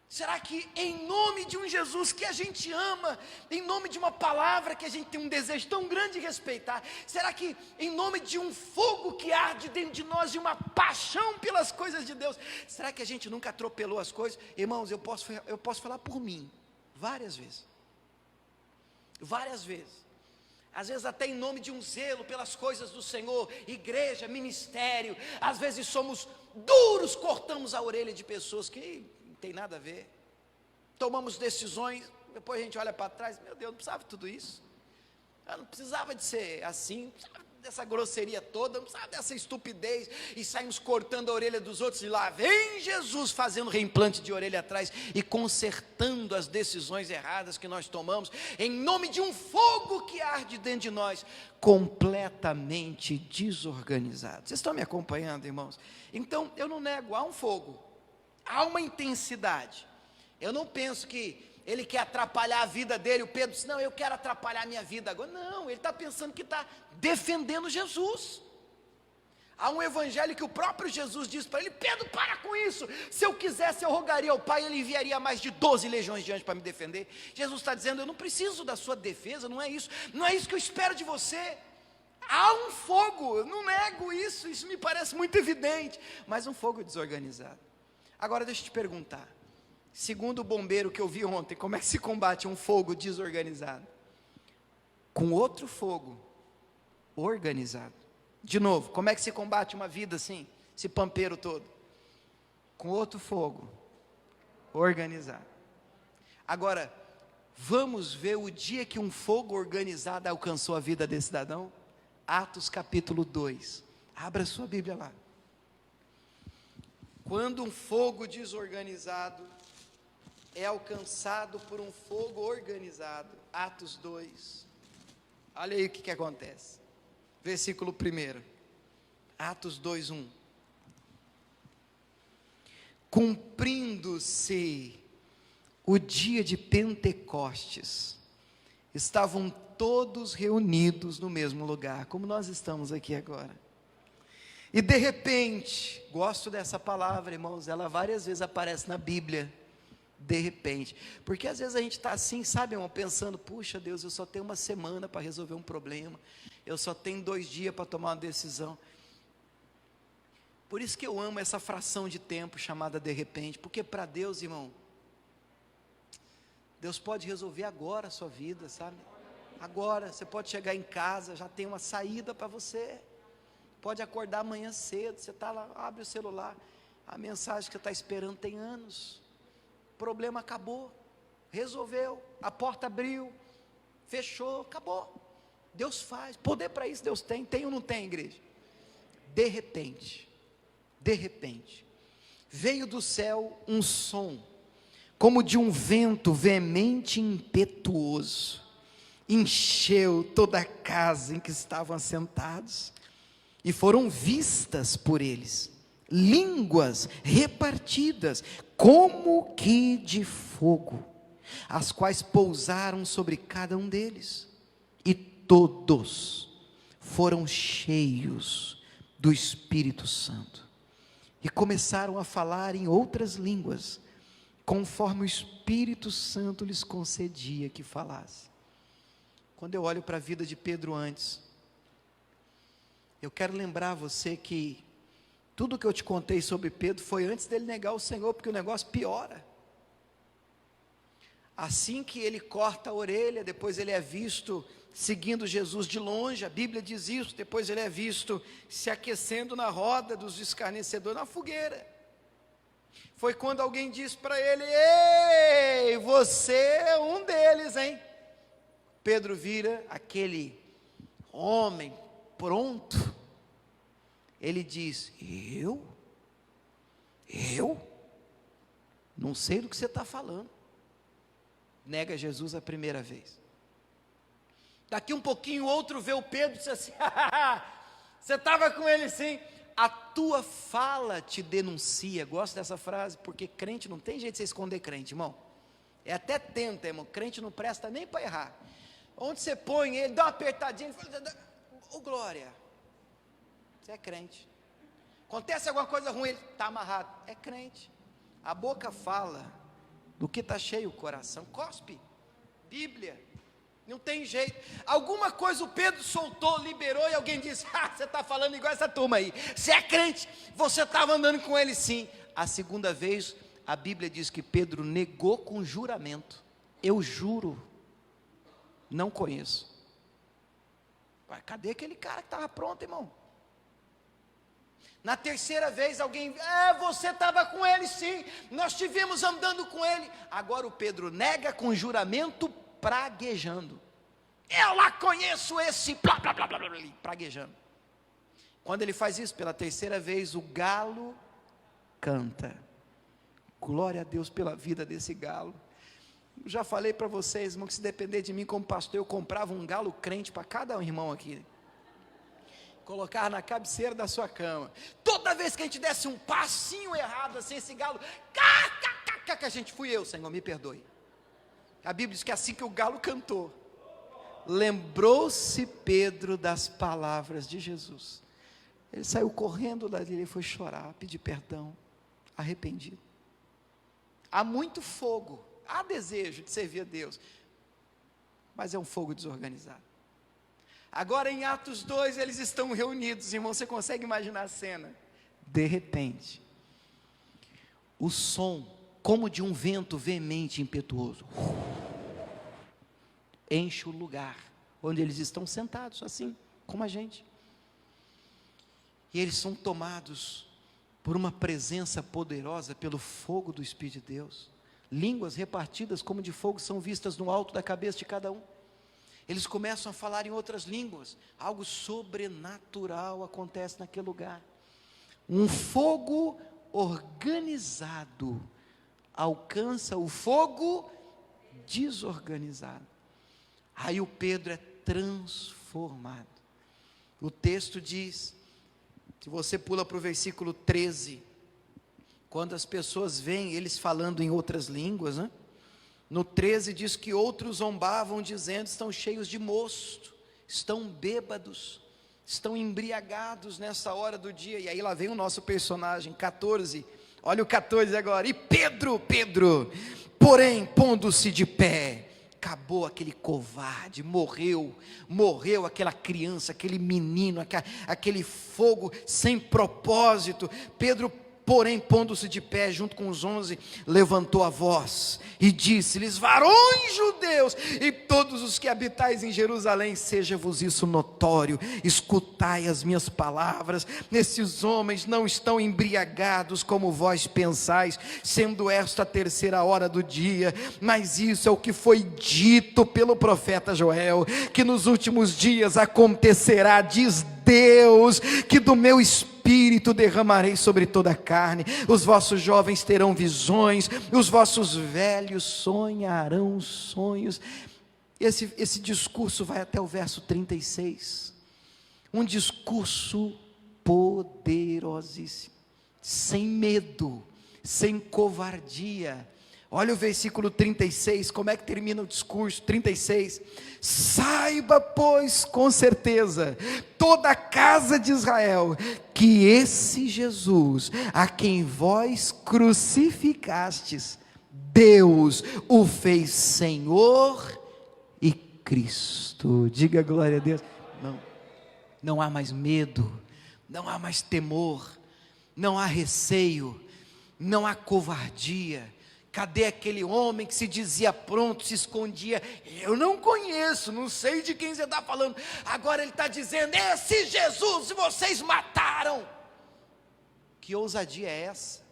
S1: Será que em nome de um Jesus que a gente ama, em nome de uma palavra que a gente tem um desejo tão grande de respeitar, será que em nome de um fogo que arde dentro de nós, de uma paixão pelas coisas de Deus, será que a gente nunca atropelou as coisas? Irmãos, eu posso falar por mim, várias vezes, às vezes até em nome de um zelo pelas coisas do Senhor, igreja, ministério, às vezes somos duros, cortamos a orelha de pessoas que não tem nada a ver, tomamos decisões, depois a gente olha para trás, meu Deus, não precisava de tudo isso, eu não precisava de ser assim, não precisava dessa grosseria toda, não precisava dessa estupidez, e saímos cortando a orelha dos outros, e lá vem Jesus fazendo reimplante de orelha atrás, e consertando as decisões erradas que nós tomamos, em nome de um fogo que arde dentro de nós, completamente desorganizado. Vocês estão me acompanhando, irmãos? Então, eu não nego, há um fogo, há uma intensidade. Eu não penso que ele quer atrapalhar a vida dele. O Pedro disse: não, eu quero atrapalhar a minha vida agora. Não, ele está pensando que está defendendo Jesus. Há um evangelho que o próprio Jesus diz para ele: Pedro, para com isso, se eu quisesse eu rogaria ao Pai, ele enviaria mais de 12 legiões de anjos para me defender. Jesus está dizendo: eu não preciso da sua defesa, não é isso que eu espero de você. Há um fogo, não nego isso me parece muito evidente, mas um fogo desorganizado. Agora deixa eu te perguntar, segundo o bombeiro que eu vi ontem, como é que se combate um fogo desorganizado? Com outro fogo organizado. De novo, como é que se combate uma vida assim, esse pampeiro todo? Com outro fogo organizado. Agora, vamos ver o dia que um fogo organizado alcançou a vida desse cidadão? Atos capítulo 2, abra sua Bíblia lá. Quando um fogo desorganizado é alcançado por um fogo organizado, Atos 2, olha aí o que acontece, versículo 1, Atos 2, 1. Cumprindo-se o dia de Pentecostes, estavam todos reunidos no mesmo lugar, como nós estamos aqui agora. E de repente, gosto dessa palavra, irmãos, ela várias vezes aparece na Bíblia, de repente, porque às vezes a gente está assim, sabe, irmão, pensando, puxa Deus, eu só tenho uma semana para resolver um problema, eu só tenho 2 dias para tomar uma decisão. Por isso que eu amo essa fração de tempo chamada de repente, porque para Deus, irmão, Deus pode resolver agora a sua vida, sabe? Agora, você pode chegar em casa, já tem uma saída para você, pode acordar amanhã cedo, você está lá, abre o celular, a mensagem que você está esperando tem anos, o problema acabou, resolveu, a porta abriu, fechou, acabou. Deus faz, poder para isso Deus tem ou não tem, igreja? De repente, veio do céu um som, como de um vento veemente e impetuoso, encheu toda a casa em que estavam assentados, e foram vistas por eles línguas repartidas, como que de fogo, as quais pousaram sobre cada um deles, e todos foram cheios do Espírito Santo, e começaram a falar em outras línguas, conforme o Espírito Santo lhes concedia que falasse. Quando eu olho para a vida de Pedro antes, eu quero lembrar você que tudo que eu te contei sobre Pedro foi antes dele negar o Senhor, porque o negócio piora. Assim que ele corta a orelha, depois ele é visto seguindo Jesus de longe, a Bíblia diz isso, depois ele é visto se aquecendo na roda dos escarnecedores, na fogueira. Foi quando alguém disse para ele: ei, você é um deles, hein? Pedro vira aquele homem pronto, ele diz: eu? Não sei do que você está falando. Nega Jesus a primeira vez. Daqui um pouquinho, outro vê o Pedro e diz assim: você estava com ele sim, a tua fala te denuncia. Gosto dessa frase, porque crente não tem jeito de você esconder crente, irmão. É até tenta, irmão, crente não presta nem para errar. Onde você põe ele, dá uma apertadinha, ele fala: ô glória, você é crente. Acontece alguma coisa ruim, ele está amarrado, é crente. A boca fala do que está cheio o coração, cospe, Bíblia, não tem jeito. Alguma coisa o Pedro soltou, liberou, e alguém disse: você está falando igual essa turma aí, você é crente, você estava andando com ele sim. A segunda vez, a Bíblia diz que Pedro negou com juramento: eu juro, não conheço. Mas cadê aquele cara que estava pronto, irmão? Na terceira vez alguém: você estava com ele sim, nós estivemos andando com ele. Agora o Pedro nega com juramento, praguejando: eu lá conheço esse blá blá blá blá blá, praguejando. Quando ele faz isso pela terceira vez, o galo canta. Glória a Deus pela vida desse galo. Eu já falei para vocês, irmão, que se depender de mim como pastor, eu comprava um galo crente para cada irmão aqui, colocar na cabeceira da sua cama. Toda vez que a gente desse um passinho errado assim, esse galo, que a gente: fui eu, Senhor, me perdoe. A Bíblia diz que assim que o galo cantou, lembrou-se Pedro das palavras de Jesus. Ele saiu correndo dali, ele foi chorar, pedir perdão, arrependido. Há muito fogo, há desejo de servir a Deus, mas é um fogo desorganizado. Agora em Atos 2 eles estão reunidos, irmão, você consegue imaginar a cena? De repente, o som, como de um vento veemente e impetuoso, enche o lugar onde eles estão sentados, assim como a gente. E eles são tomados por uma presença poderosa, pelo fogo do Espírito de Deus. Línguas repartidas como de fogo são vistas no alto da cabeça de cada um. Eles começam a falar em outras línguas. Algo sobrenatural acontece naquele lugar. Um fogo organizado alcança o fogo desorganizado. Aí o Pedro é transformado. O texto diz, se você pula para o versículo 13, quando as pessoas veem eles falando em outras línguas, né? No 13 diz que outros zombavam dizendo, estão cheios de mosto, estão bêbados, estão embriagados nessa hora do dia. E aí lá vem o nosso personagem, 14, olha o 14 agora, e Pedro, porém pondo-se de pé, acabou aquele covarde, morreu aquela criança, aquele menino, aquele fogo sem propósito. Pedro, porém, pondo-se de pé junto com os 11, levantou a voz e disse-lhes: varões judeus e todos os que habitais em Jerusalém, seja-vos isso notório, escutai as minhas palavras. Esses homens não estão embriagados como vós pensais, sendo esta a terceira hora do dia, mas isso é o que foi dito pelo profeta Joel, que nos últimos dias acontecerá, diz Deus, que do meu Espírito derramarei sobre toda a carne, os vossos jovens terão visões, os vossos velhos sonharão sonhos. Esse discurso vai até o verso 36, um discurso poderosíssimo, sem medo, sem covardia. Olha o versículo 36, como é que termina o discurso? 36, saiba pois com certeza, toda a casa de Israel, que esse Jesus, a quem vós crucificastes, Deus o fez Senhor e Cristo. Diga glória a Deus. Não há mais medo, não há mais temor, não há receio, não há covardia. Cadê aquele homem que se dizia pronto, se escondia? Eu não conheço, não sei de quem você está falando. Agora ele está dizendo, esse Jesus vocês mataram. Que ousadia é essa?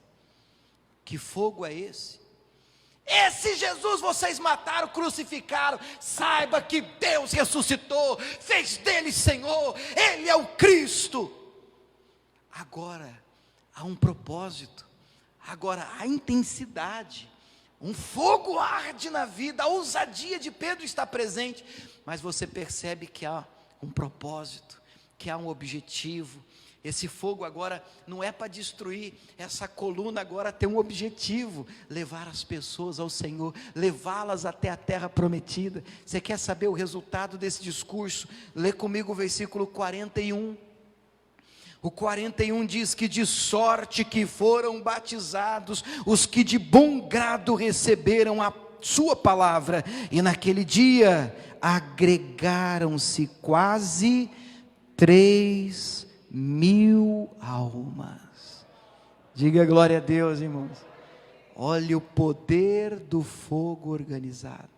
S1: Que fogo é esse? Esse Jesus vocês mataram, crucificaram. Saiba que Deus ressuscitou, fez dele Senhor, Ele é o Cristo. Agora há um propósito, agora há intensidade, um fogo arde na vida. A ousadia de Pedro está presente, mas você percebe que há um propósito, que há um objetivo. Esse fogo agora não é para destruir, essa coluna agora tem um objetivo, levar as pessoas ao Senhor, levá-las até a terra prometida. Você quer saber o resultado desse discurso? Lê comigo o versículo 41, o 41 diz que de sorte que foram batizados os que de bom grado receberam a sua palavra, e naquele dia agregaram-se quase 3.000 almas. Diga glória a Deus, irmãos. Olha o poder do fogo organizado.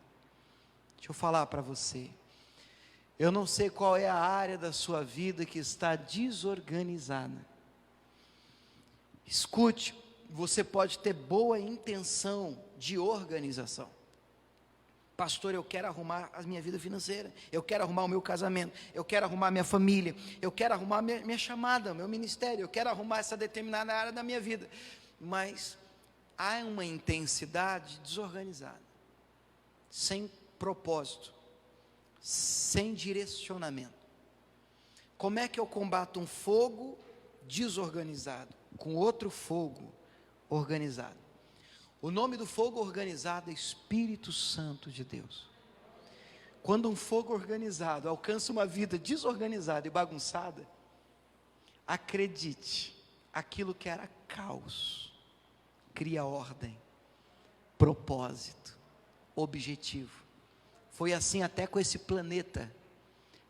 S1: Deixa eu falar para você, eu não sei qual é a área da sua vida que está desorganizada. Escute, você pode ter boa intenção de organização. Pastor, eu quero arrumar a minha vida financeira, eu quero arrumar o meu casamento, eu quero arrumar a minha família, eu quero arrumar minha chamada, meu ministério, eu quero arrumar essa determinada área da minha vida. Mas há uma intensidade desorganizada, sem propósito, sem direcionamento. Como é que eu combato um fogo desorganizado com outro fogo organizado? O nome do fogo organizado é Espírito Santo de Deus. Quando um fogo organizado alcança uma vida desorganizada e bagunçada, acredite, aquilo que era caos cria ordem, propósito, objetivo. Foi assim até com esse planeta.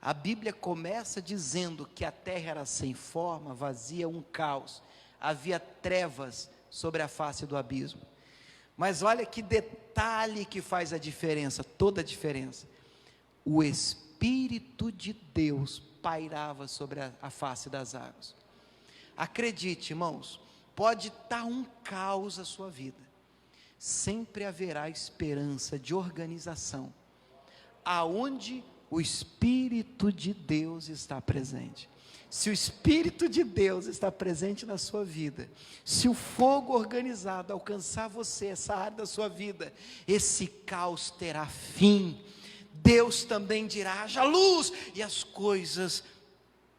S1: A Bíblia começa dizendo que a terra era sem forma, vazia, um caos. Havia trevas sobre a face do abismo. Mas olha que detalhe que faz a diferença, toda a diferença. O Espírito de Deus pairava sobre a face das águas. Acredite, irmãos, pode estar um caos a sua vida, sempre haverá esperança de organização, aonde o Espírito de Deus está presente. Se o Espírito de Deus está presente na sua vida, se o fogo organizado alcançar você, essa área da sua vida, esse caos terá fim. Deus também dirá: haja luz, e as coisas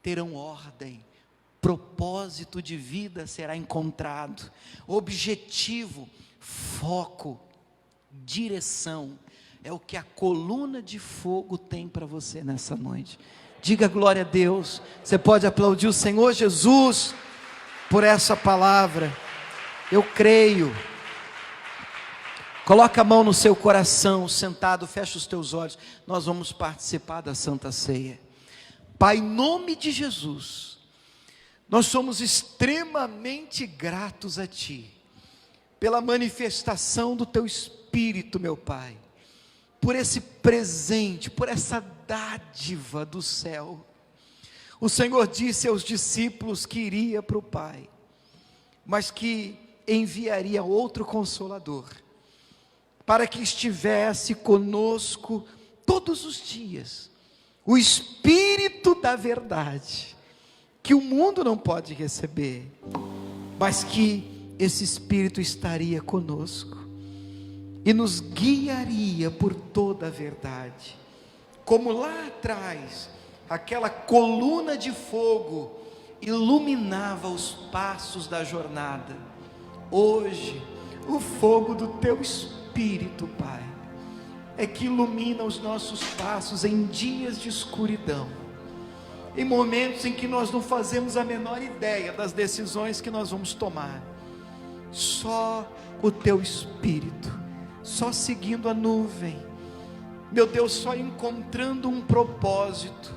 S1: terão ordem. Propósito de vida será encontrado, objetivo, foco, direção, é o que a coluna de fogo tem para você nessa noite. Diga glória a Deus. Você pode aplaudir o Senhor Jesus por essa palavra. Eu creio. Coloca a mão no seu coração, sentado, fecha os teus olhos. Nós vamos participar da Santa Ceia. Pai, em nome de Jesus, nós somos extremamente gratos a Ti, pela manifestação do Teu Espírito, meu Pai, por esse presente, por essa dádiva do céu. O Senhor disse aos discípulos que iria para o Pai, mas que enviaria outro Consolador, para que estivesse conosco todos os dias, o Espírito da verdade, que o mundo não pode receber, mas que esse Espírito estaria conosco, e nos guiaria por toda a verdade, como lá atrás, aquela coluna de fogo, iluminava os passos da jornada. Hoje, o fogo do Teu Espírito, Pai, é que ilumina os nossos passos em dias de escuridão, em momentos em que nós não fazemos a menor ideia das decisões que nós vamos tomar. Só o Teu Espírito, só seguindo a nuvem, meu Deus, só encontrando um propósito,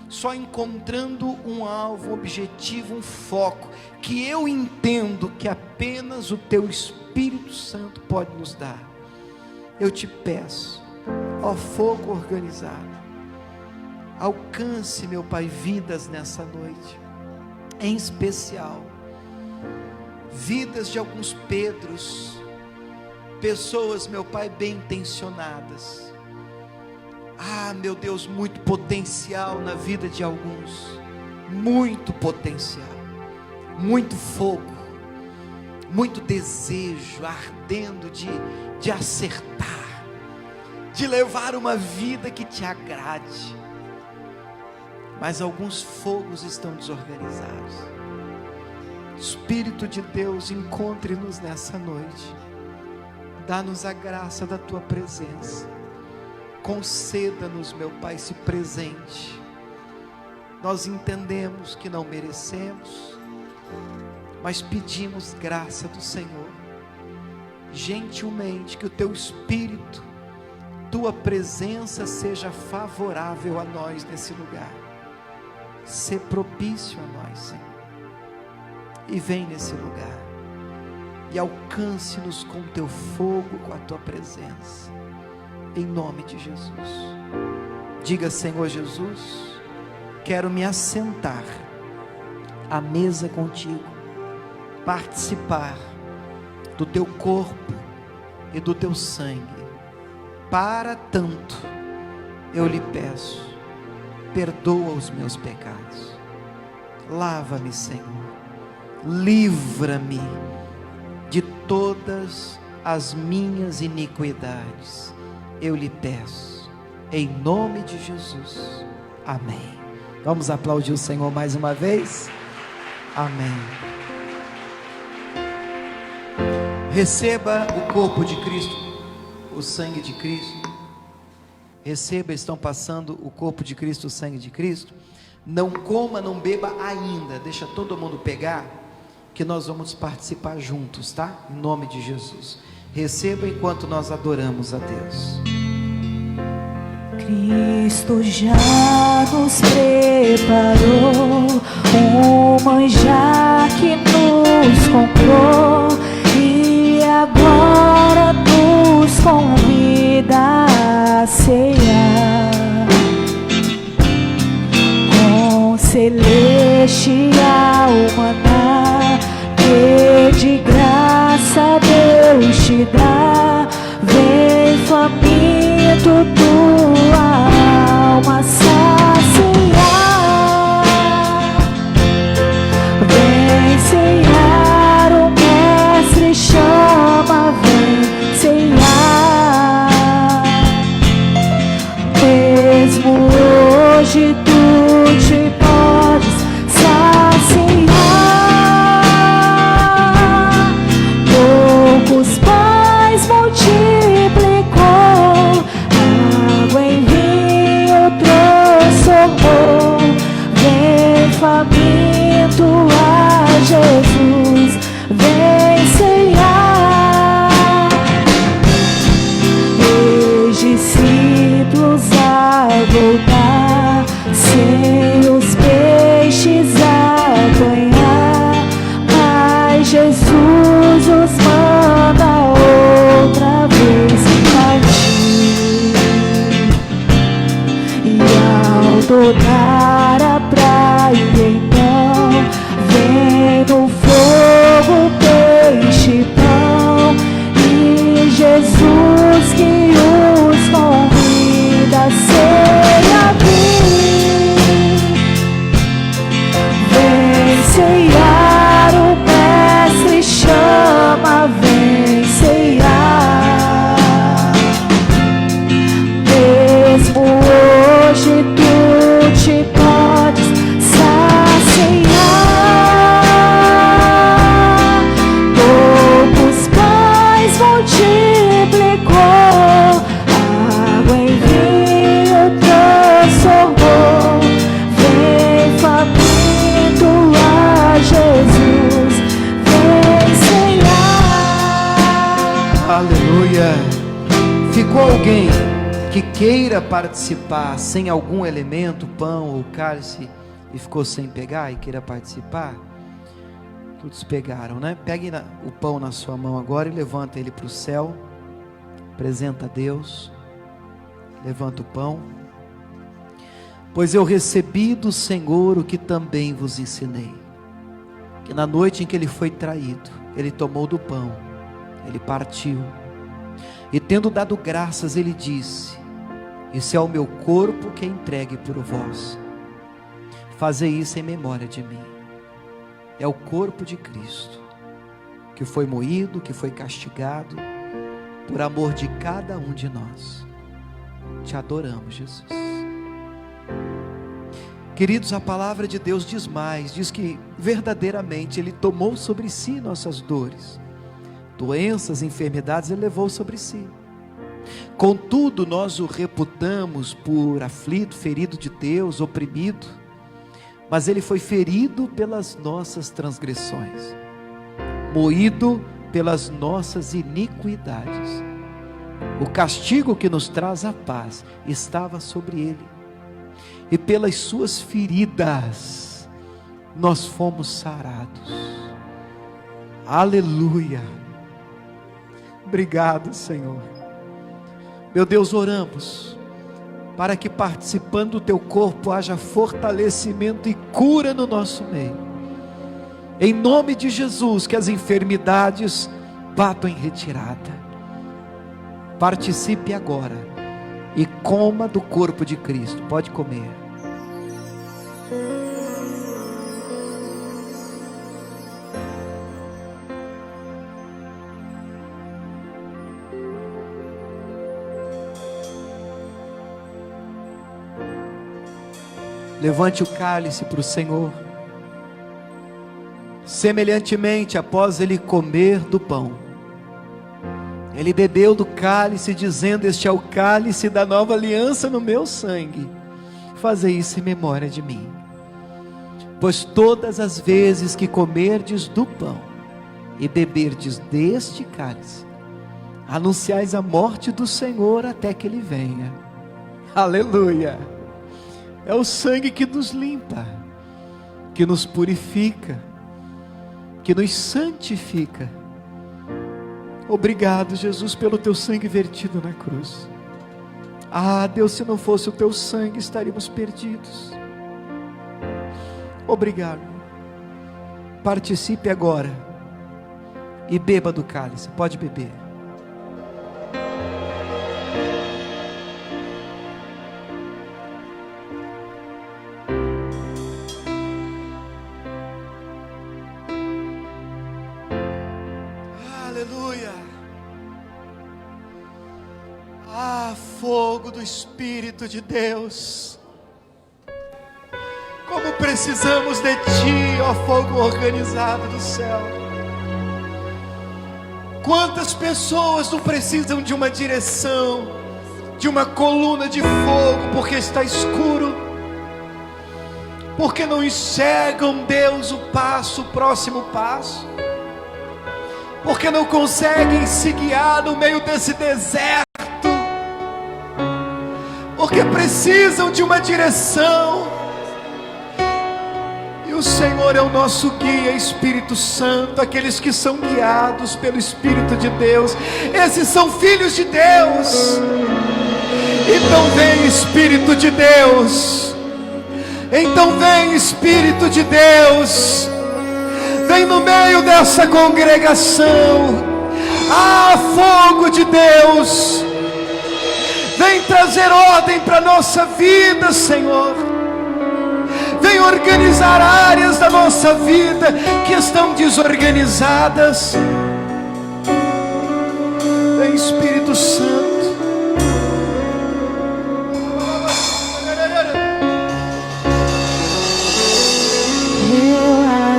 S1: só encontrando um alvo, um objetivo, um foco, que eu entendo que apenas o Teu Espírito Santo pode nos dar. Eu te peço, ó fogo organizado, alcance, meu Pai, vidas nessa noite, em especial, vidas de alguns Pedros, pessoas, meu Pai, bem intencionadas. Meu Deus, muito potencial na vida de alguns, muito potencial, muito fogo, muito desejo ardendo de acertar, de levar uma vida que Te agrade, mas alguns fogos estão desorganizados. Espírito de Deus, encontre-nos nessa noite, dá-nos a graça da Tua presença, conceda-nos, meu Pai, esse presente. Nós entendemos que não merecemos, mas pedimos graça do Senhor, gentilmente, que o Teu Espírito, Tua presença seja favorável a nós nesse lugar, ser propício a nós, Senhor, e vem nesse lugar, e alcance-nos com o Teu fogo, com a Tua presença, em nome de Jesus. Diga: Senhor Jesus, quero me assentar à mesa contigo, participar do Teu corpo e do Teu sangue. Para tanto, eu lhe peço, perdoa os meus pecados, lava-me, Senhor, livra-me de todas as minhas iniquidades. Eu lhe peço, em nome de Jesus, amém. Vamos aplaudir o Senhor mais uma vez? Amém. Receba o corpo de Cristo, o sangue de Cristo. Receba, estão passando o corpo de Cristo, o sangue de Cristo. Não coma, não beba ainda, deixa todo mundo pegar, que nós vamos participar juntos, tá? Em nome de Jesus. Receba enquanto nós adoramos a Deus.
S2: Cristo já nos preparou um manjar que nos comprou e agora nos convida a cear com celestial maná que de graça Deus te dá. Vem faminto tua alma saciar, vem cear, o mestre chama, vem cear. Mesmo hoje tu te podes saciar. Poucos pães multiplicou, água em vinho transformou. Vem faminto a Jesus, vem cear. Eis discípulos a voltar, sem os peixes a apanhar, mas Jesus os manda outra vez partir. E ao tocar a praia então, vem no fogo peixe e pão, e Jesus que os convida a ceia vir. Vem cear, o mestre chama, vem cear. Mesmo hoje tu te podes saciar. Poucos pães multiplicou, água em vinho transformou. Vem faminto a Jesus, vem cear.
S1: Aleluia. Ficou alguém que queira participar sem algum elemento, pão ou cálice, e ficou sem pegar e queira participar? Todos pegaram, né? Pegue o pão na sua mão agora e levanta ele para o céu. Apresenta a Deus. Levanta o pão. Pois eu recebi do Senhor o que também vos ensinei, que na noite em que ele foi traído, ele tomou do pão, ele partiu, e tendo dado graças, ele disse: isso é o meu corpo que é entregue por vós, fazei isso em memória de mim. É o corpo de Cristo, que foi moído, que foi castigado, por amor de cada um de nós. Te adoramos, Jesus. Queridos, a palavra de Deus diz mais, diz que verdadeiramente Ele tomou sobre si nossas dores, doenças, enfermidades, Ele levou sobre si. Contudo, nós o reputamos por aflito, ferido de Deus, oprimido, mas Ele foi ferido pelas nossas transgressões, moído pelas nossas iniquidades. O castigo que nos traz a paz estava sobre Ele, e pelas suas feridas nós fomos sarados. Aleluia. Obrigado, Senhor. Meu Deus, oramos para que, participando do teu corpo, haja fortalecimento e cura no nosso meio. Em nome de Jesus, que as enfermidades batam em retirada. Participe agora e coma do corpo de Cristo. Pode comer. Levante o cálice para o Senhor. Semelhantemente, após ele comer do pão, ele bebeu do cálice, dizendo: este é o cálice da nova aliança no meu sangue. Fazei isso em memória de mim. Pois todas as vezes que comerdes do pão e beberdes deste cálice, anunciais a morte do Senhor até que ele venha. Aleluia. É o sangue que nos limpa, que nos purifica, que nos santifica. Obrigado, Jesus, pelo teu sangue vertido na cruz. Ah, Deus, se não fosse o teu sangue, estaríamos perdidos. Obrigado. Participe agora e beba do cálice. Pode beber. Aleluia. Ah, fogo do Espírito de Deus. Como precisamos de Ti, ó fogo organizado do céu. Quantas pessoas não precisam de uma direção, de uma coluna de fogo, porque está escuro, porque não enxergam, Deus, o próximo passo, porque não conseguem se guiar no meio desse deserto, porque precisam de uma direção. E o Senhor é o nosso guia, Espírito Santo. Aqueles que são guiados pelo Espírito de Deus, esses são filhos de Deus. Então vem, Espírito de Deus. Então vem, Espírito de Deus. Vem no meio dessa congregação. Ah, fogo de Deus, vem trazer ordem para a nossa vida, Senhor. Vem organizar áreas da nossa vida que estão desorganizadas. Vem, Espírito Santo.
S2: Eu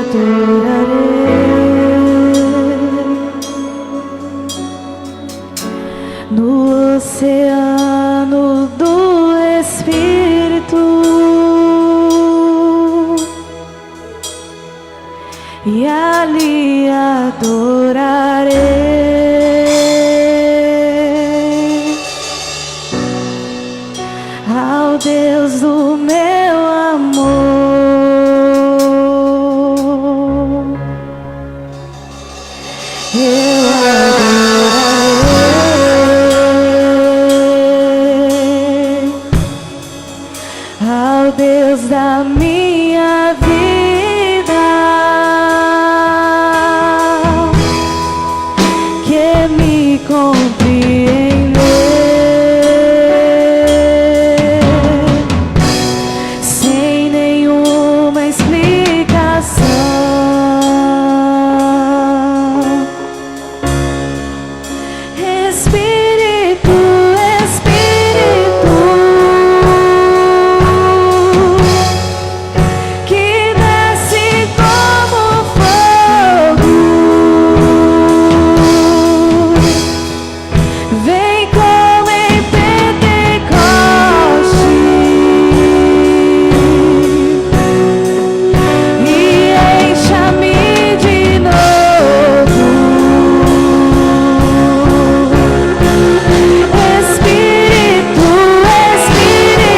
S2: adorarei no oceano do Espírito. E ali adorarei ao Deus do meu amor. Eu adorarei ao Deus da minha vida. Compreender sem nenhuma explicação. Espírito, Espírito, que desce como fogo. Vem como em Pentecoste e encha-me de novo. Espírito, Espírito,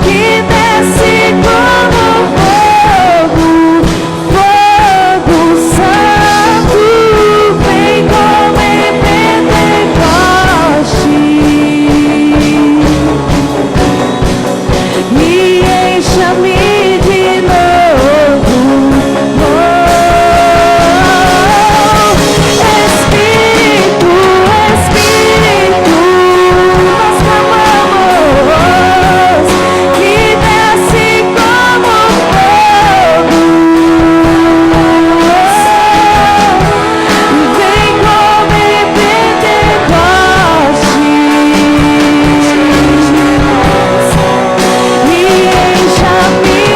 S2: que desce como fogo, fogo santo. Vem como em Pentecoste e encha-me de novo. Espírito, Espírito, nós clamamos, que desce como fogo. Vem como em Pentecoste e encha-me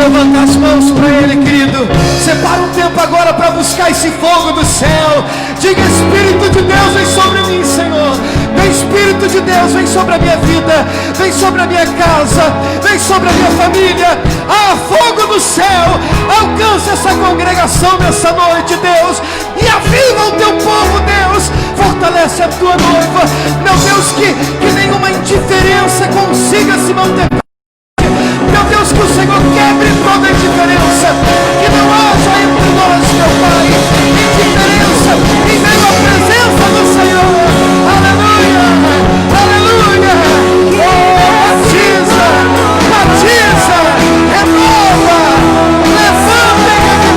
S1: levantar as mãos para Ele, querido. Separa um tempo agora para buscar esse fogo do céu. Diga: Espírito de Deus, vem sobre mim, Senhor. Vem, Espírito de Deus, vem sobre a minha vida, vem sobre a minha casa, vem sobre a minha família. Fogo do céu, alcança essa congregação nessa noite, Deus, e aviva o teu povo, Deus. Fortalece a tua noiva, meu Deus, que nenhuma indiferença consiga se manter. Meu Deus, que o Senhor quebre toda a indiferença, que não haja entre nós, meu Pai, indiferença em meio à presença do Senhor. Aleluia, aleluia. Batiza, batiza, renova, levanta e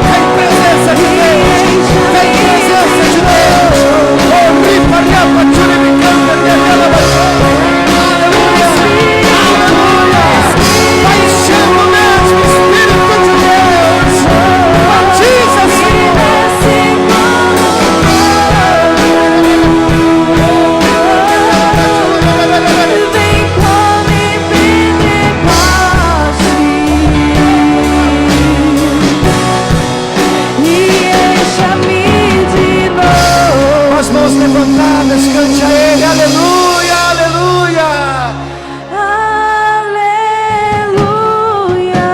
S1: vem presença de Deus, vem presença de Deus. Aleluia, aleluia. Vai enchendo mesmo, Espírito de Deus. Batiza, Senhor.
S2: Vem como em Pentecoste e encha-me de novo.
S1: As mãos levantadas, cante a Ele. Aleluia, aleluia.
S2: Aleluia.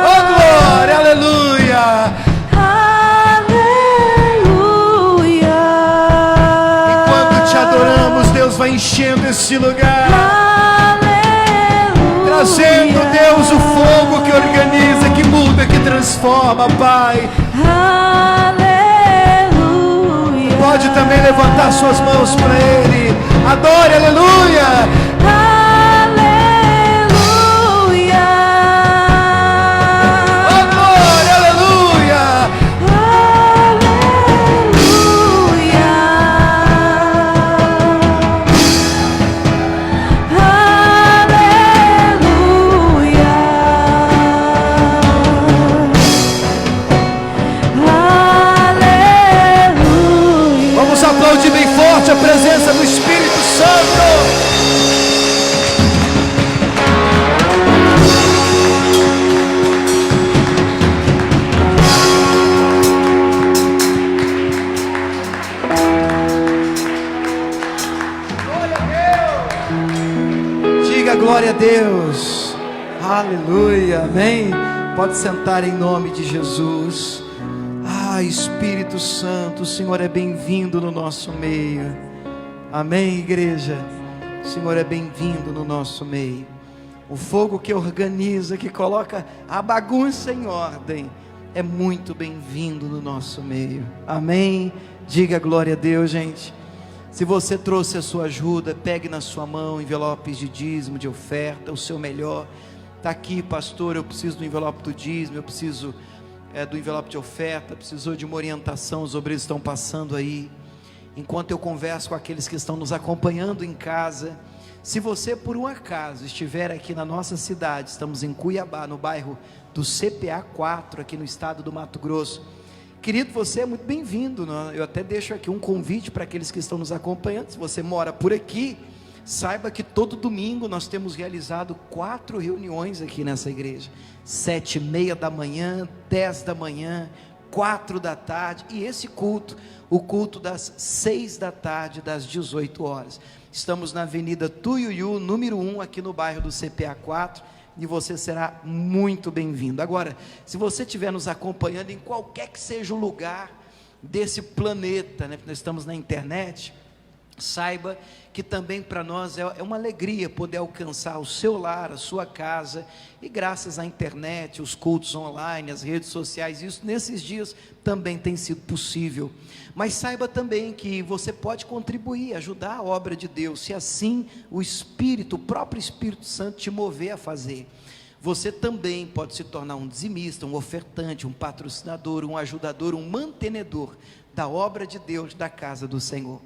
S1: Oh, glória, aleluia.
S2: Aleluia.
S1: Enquanto te adoramos, Deus vai enchendo esse lugar,
S2: Aleluia.
S1: trazendo, Deus, o fogo que organiza, que muda, que transforma, Pai.
S2: Aleluia.
S1: Pode também levantar suas mãos para Ele. Adore, aleluia.
S2: Aleluia.
S1: Oh, glória, aleluia. Vamos aplaudir bem forte a presença do Espírito Santo. Diga glória a Deus. Aleluia, amém. Pode sentar em nome de Jesus. Espírito Santo, o Senhor é bem-vindo no nosso meio. Amém, igreja. O Senhor é bem-vindo no nosso meio. O fogo que organiza, que coloca a bagunça em ordem, é muito bem-vindo no nosso meio. Amém. Diga glória a Deus, gente. Se você trouxe a sua ajuda, pegue na sua mão envelopes de dízimo, de oferta, o seu melhor. Está aqui, pastor, eu preciso do envelope do dízimo, eu preciso do envelope de oferta, precisou de uma orientação, os obreiros estão passando aí. Enquanto eu converso com aqueles que estão nos acompanhando em casa, se você por um acaso estiver aqui na nossa cidade, estamos em Cuiabá, no bairro do CPA 4, aqui no estado do Mato Grosso, querido, você é muito bem-vindo. Eu até deixo aqui um convite para aqueles que estão nos acompanhando. Se você mora por aqui, saiba que todo domingo nós temos realizado 4 reuniões aqui nessa igreja, 7:30 da manhã, 10 da manhã, 4 da tarde, e esse culto, o culto das 6 da tarde, das 18 horas, estamos na avenida Tuiuiu, número 1, aqui no bairro do CPA 4, e você será muito bem-vindo. Agora, se você estiver nos acompanhando em qualquer que seja o lugar desse planeta, né, nós estamos na internet, saiba que também para nós é uma alegria poder alcançar o seu lar, a sua casa, e graças à internet, os cultos online, as redes sociais, isso nesses dias também tem sido possível. Mas saiba também que você pode contribuir, ajudar a obra de Deus, se assim o Espírito, o próprio Espírito Santo te mover a fazer. Você também pode se tornar um dizimista, um ofertante, um patrocinador, um ajudador, um mantenedor da obra de Deus, da casa do Senhor.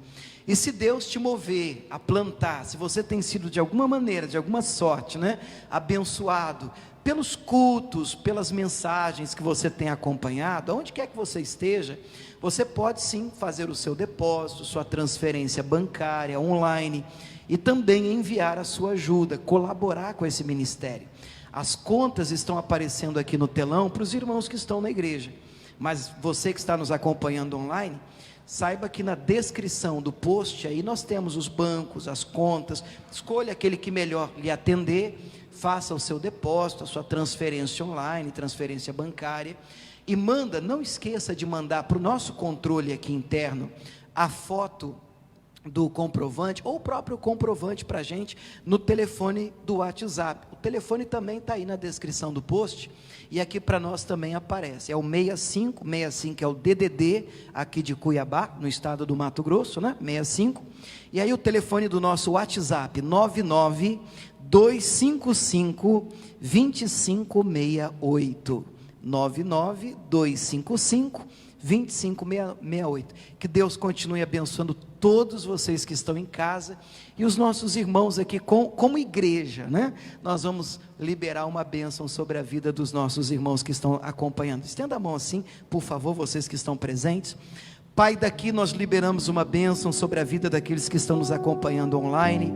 S1: E se Deus te mover a plantar, se você tem sido de alguma maneira, de alguma sorte, né, abençoado pelos cultos, pelas mensagens que você tem acompanhado, aonde quer que você esteja, você pode sim fazer o seu depósito, sua transferência bancária, online, e também enviar a sua ajuda, colaborar com esse ministério. As contas estão aparecendo aqui no telão para os irmãos que estão na igreja, mas você que está nos acompanhando online, saiba que na descrição do post aí nós temos os bancos, as contas. Escolha aquele que melhor lhe atender, faça o seu depósito, a sua transferência online, transferência bancária, e manda, não esqueça de mandar para o nosso controle aqui interno a foto do comprovante, ou o próprio comprovante para a gente, no telefone do WhatsApp. O telefone também está aí na descrição do post, e aqui para nós também aparece, é o 65 é o DDD, aqui de Cuiabá, no estado do Mato Grosso, né, 65, e aí o telefone do nosso WhatsApp, 99255-2568, 99255-2568, que Deus continue abençoando todos vocês que estão em casa, e os nossos irmãos aqui, como igreja, né? Nós vamos liberar uma bênção sobre a vida dos nossos irmãos que estão acompanhando. Estenda a mão assim, por favor, vocês que estão presentes. Pai, daqui nós liberamos uma bênção sobre a vida daqueles que estão nos acompanhando online.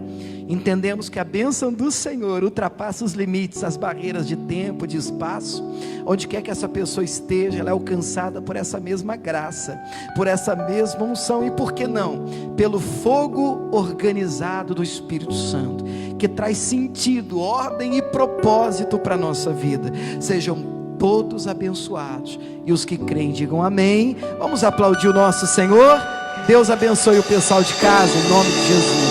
S1: Entendemos que a bênção do Senhor ultrapassa os limites, as barreiras de tempo, de espaço. Onde quer que essa pessoa esteja, ela é alcançada por essa mesma graça, por essa mesma unção, e por que não? Pelo fogo organizado do Espírito Santo, que traz sentido, ordem e propósito para a nossa vida. Sejam todos abençoados, e os que creem digam amém. Vamos aplaudir o nosso Senhor. Deus abençoe o pessoal de casa, em nome de Jesus.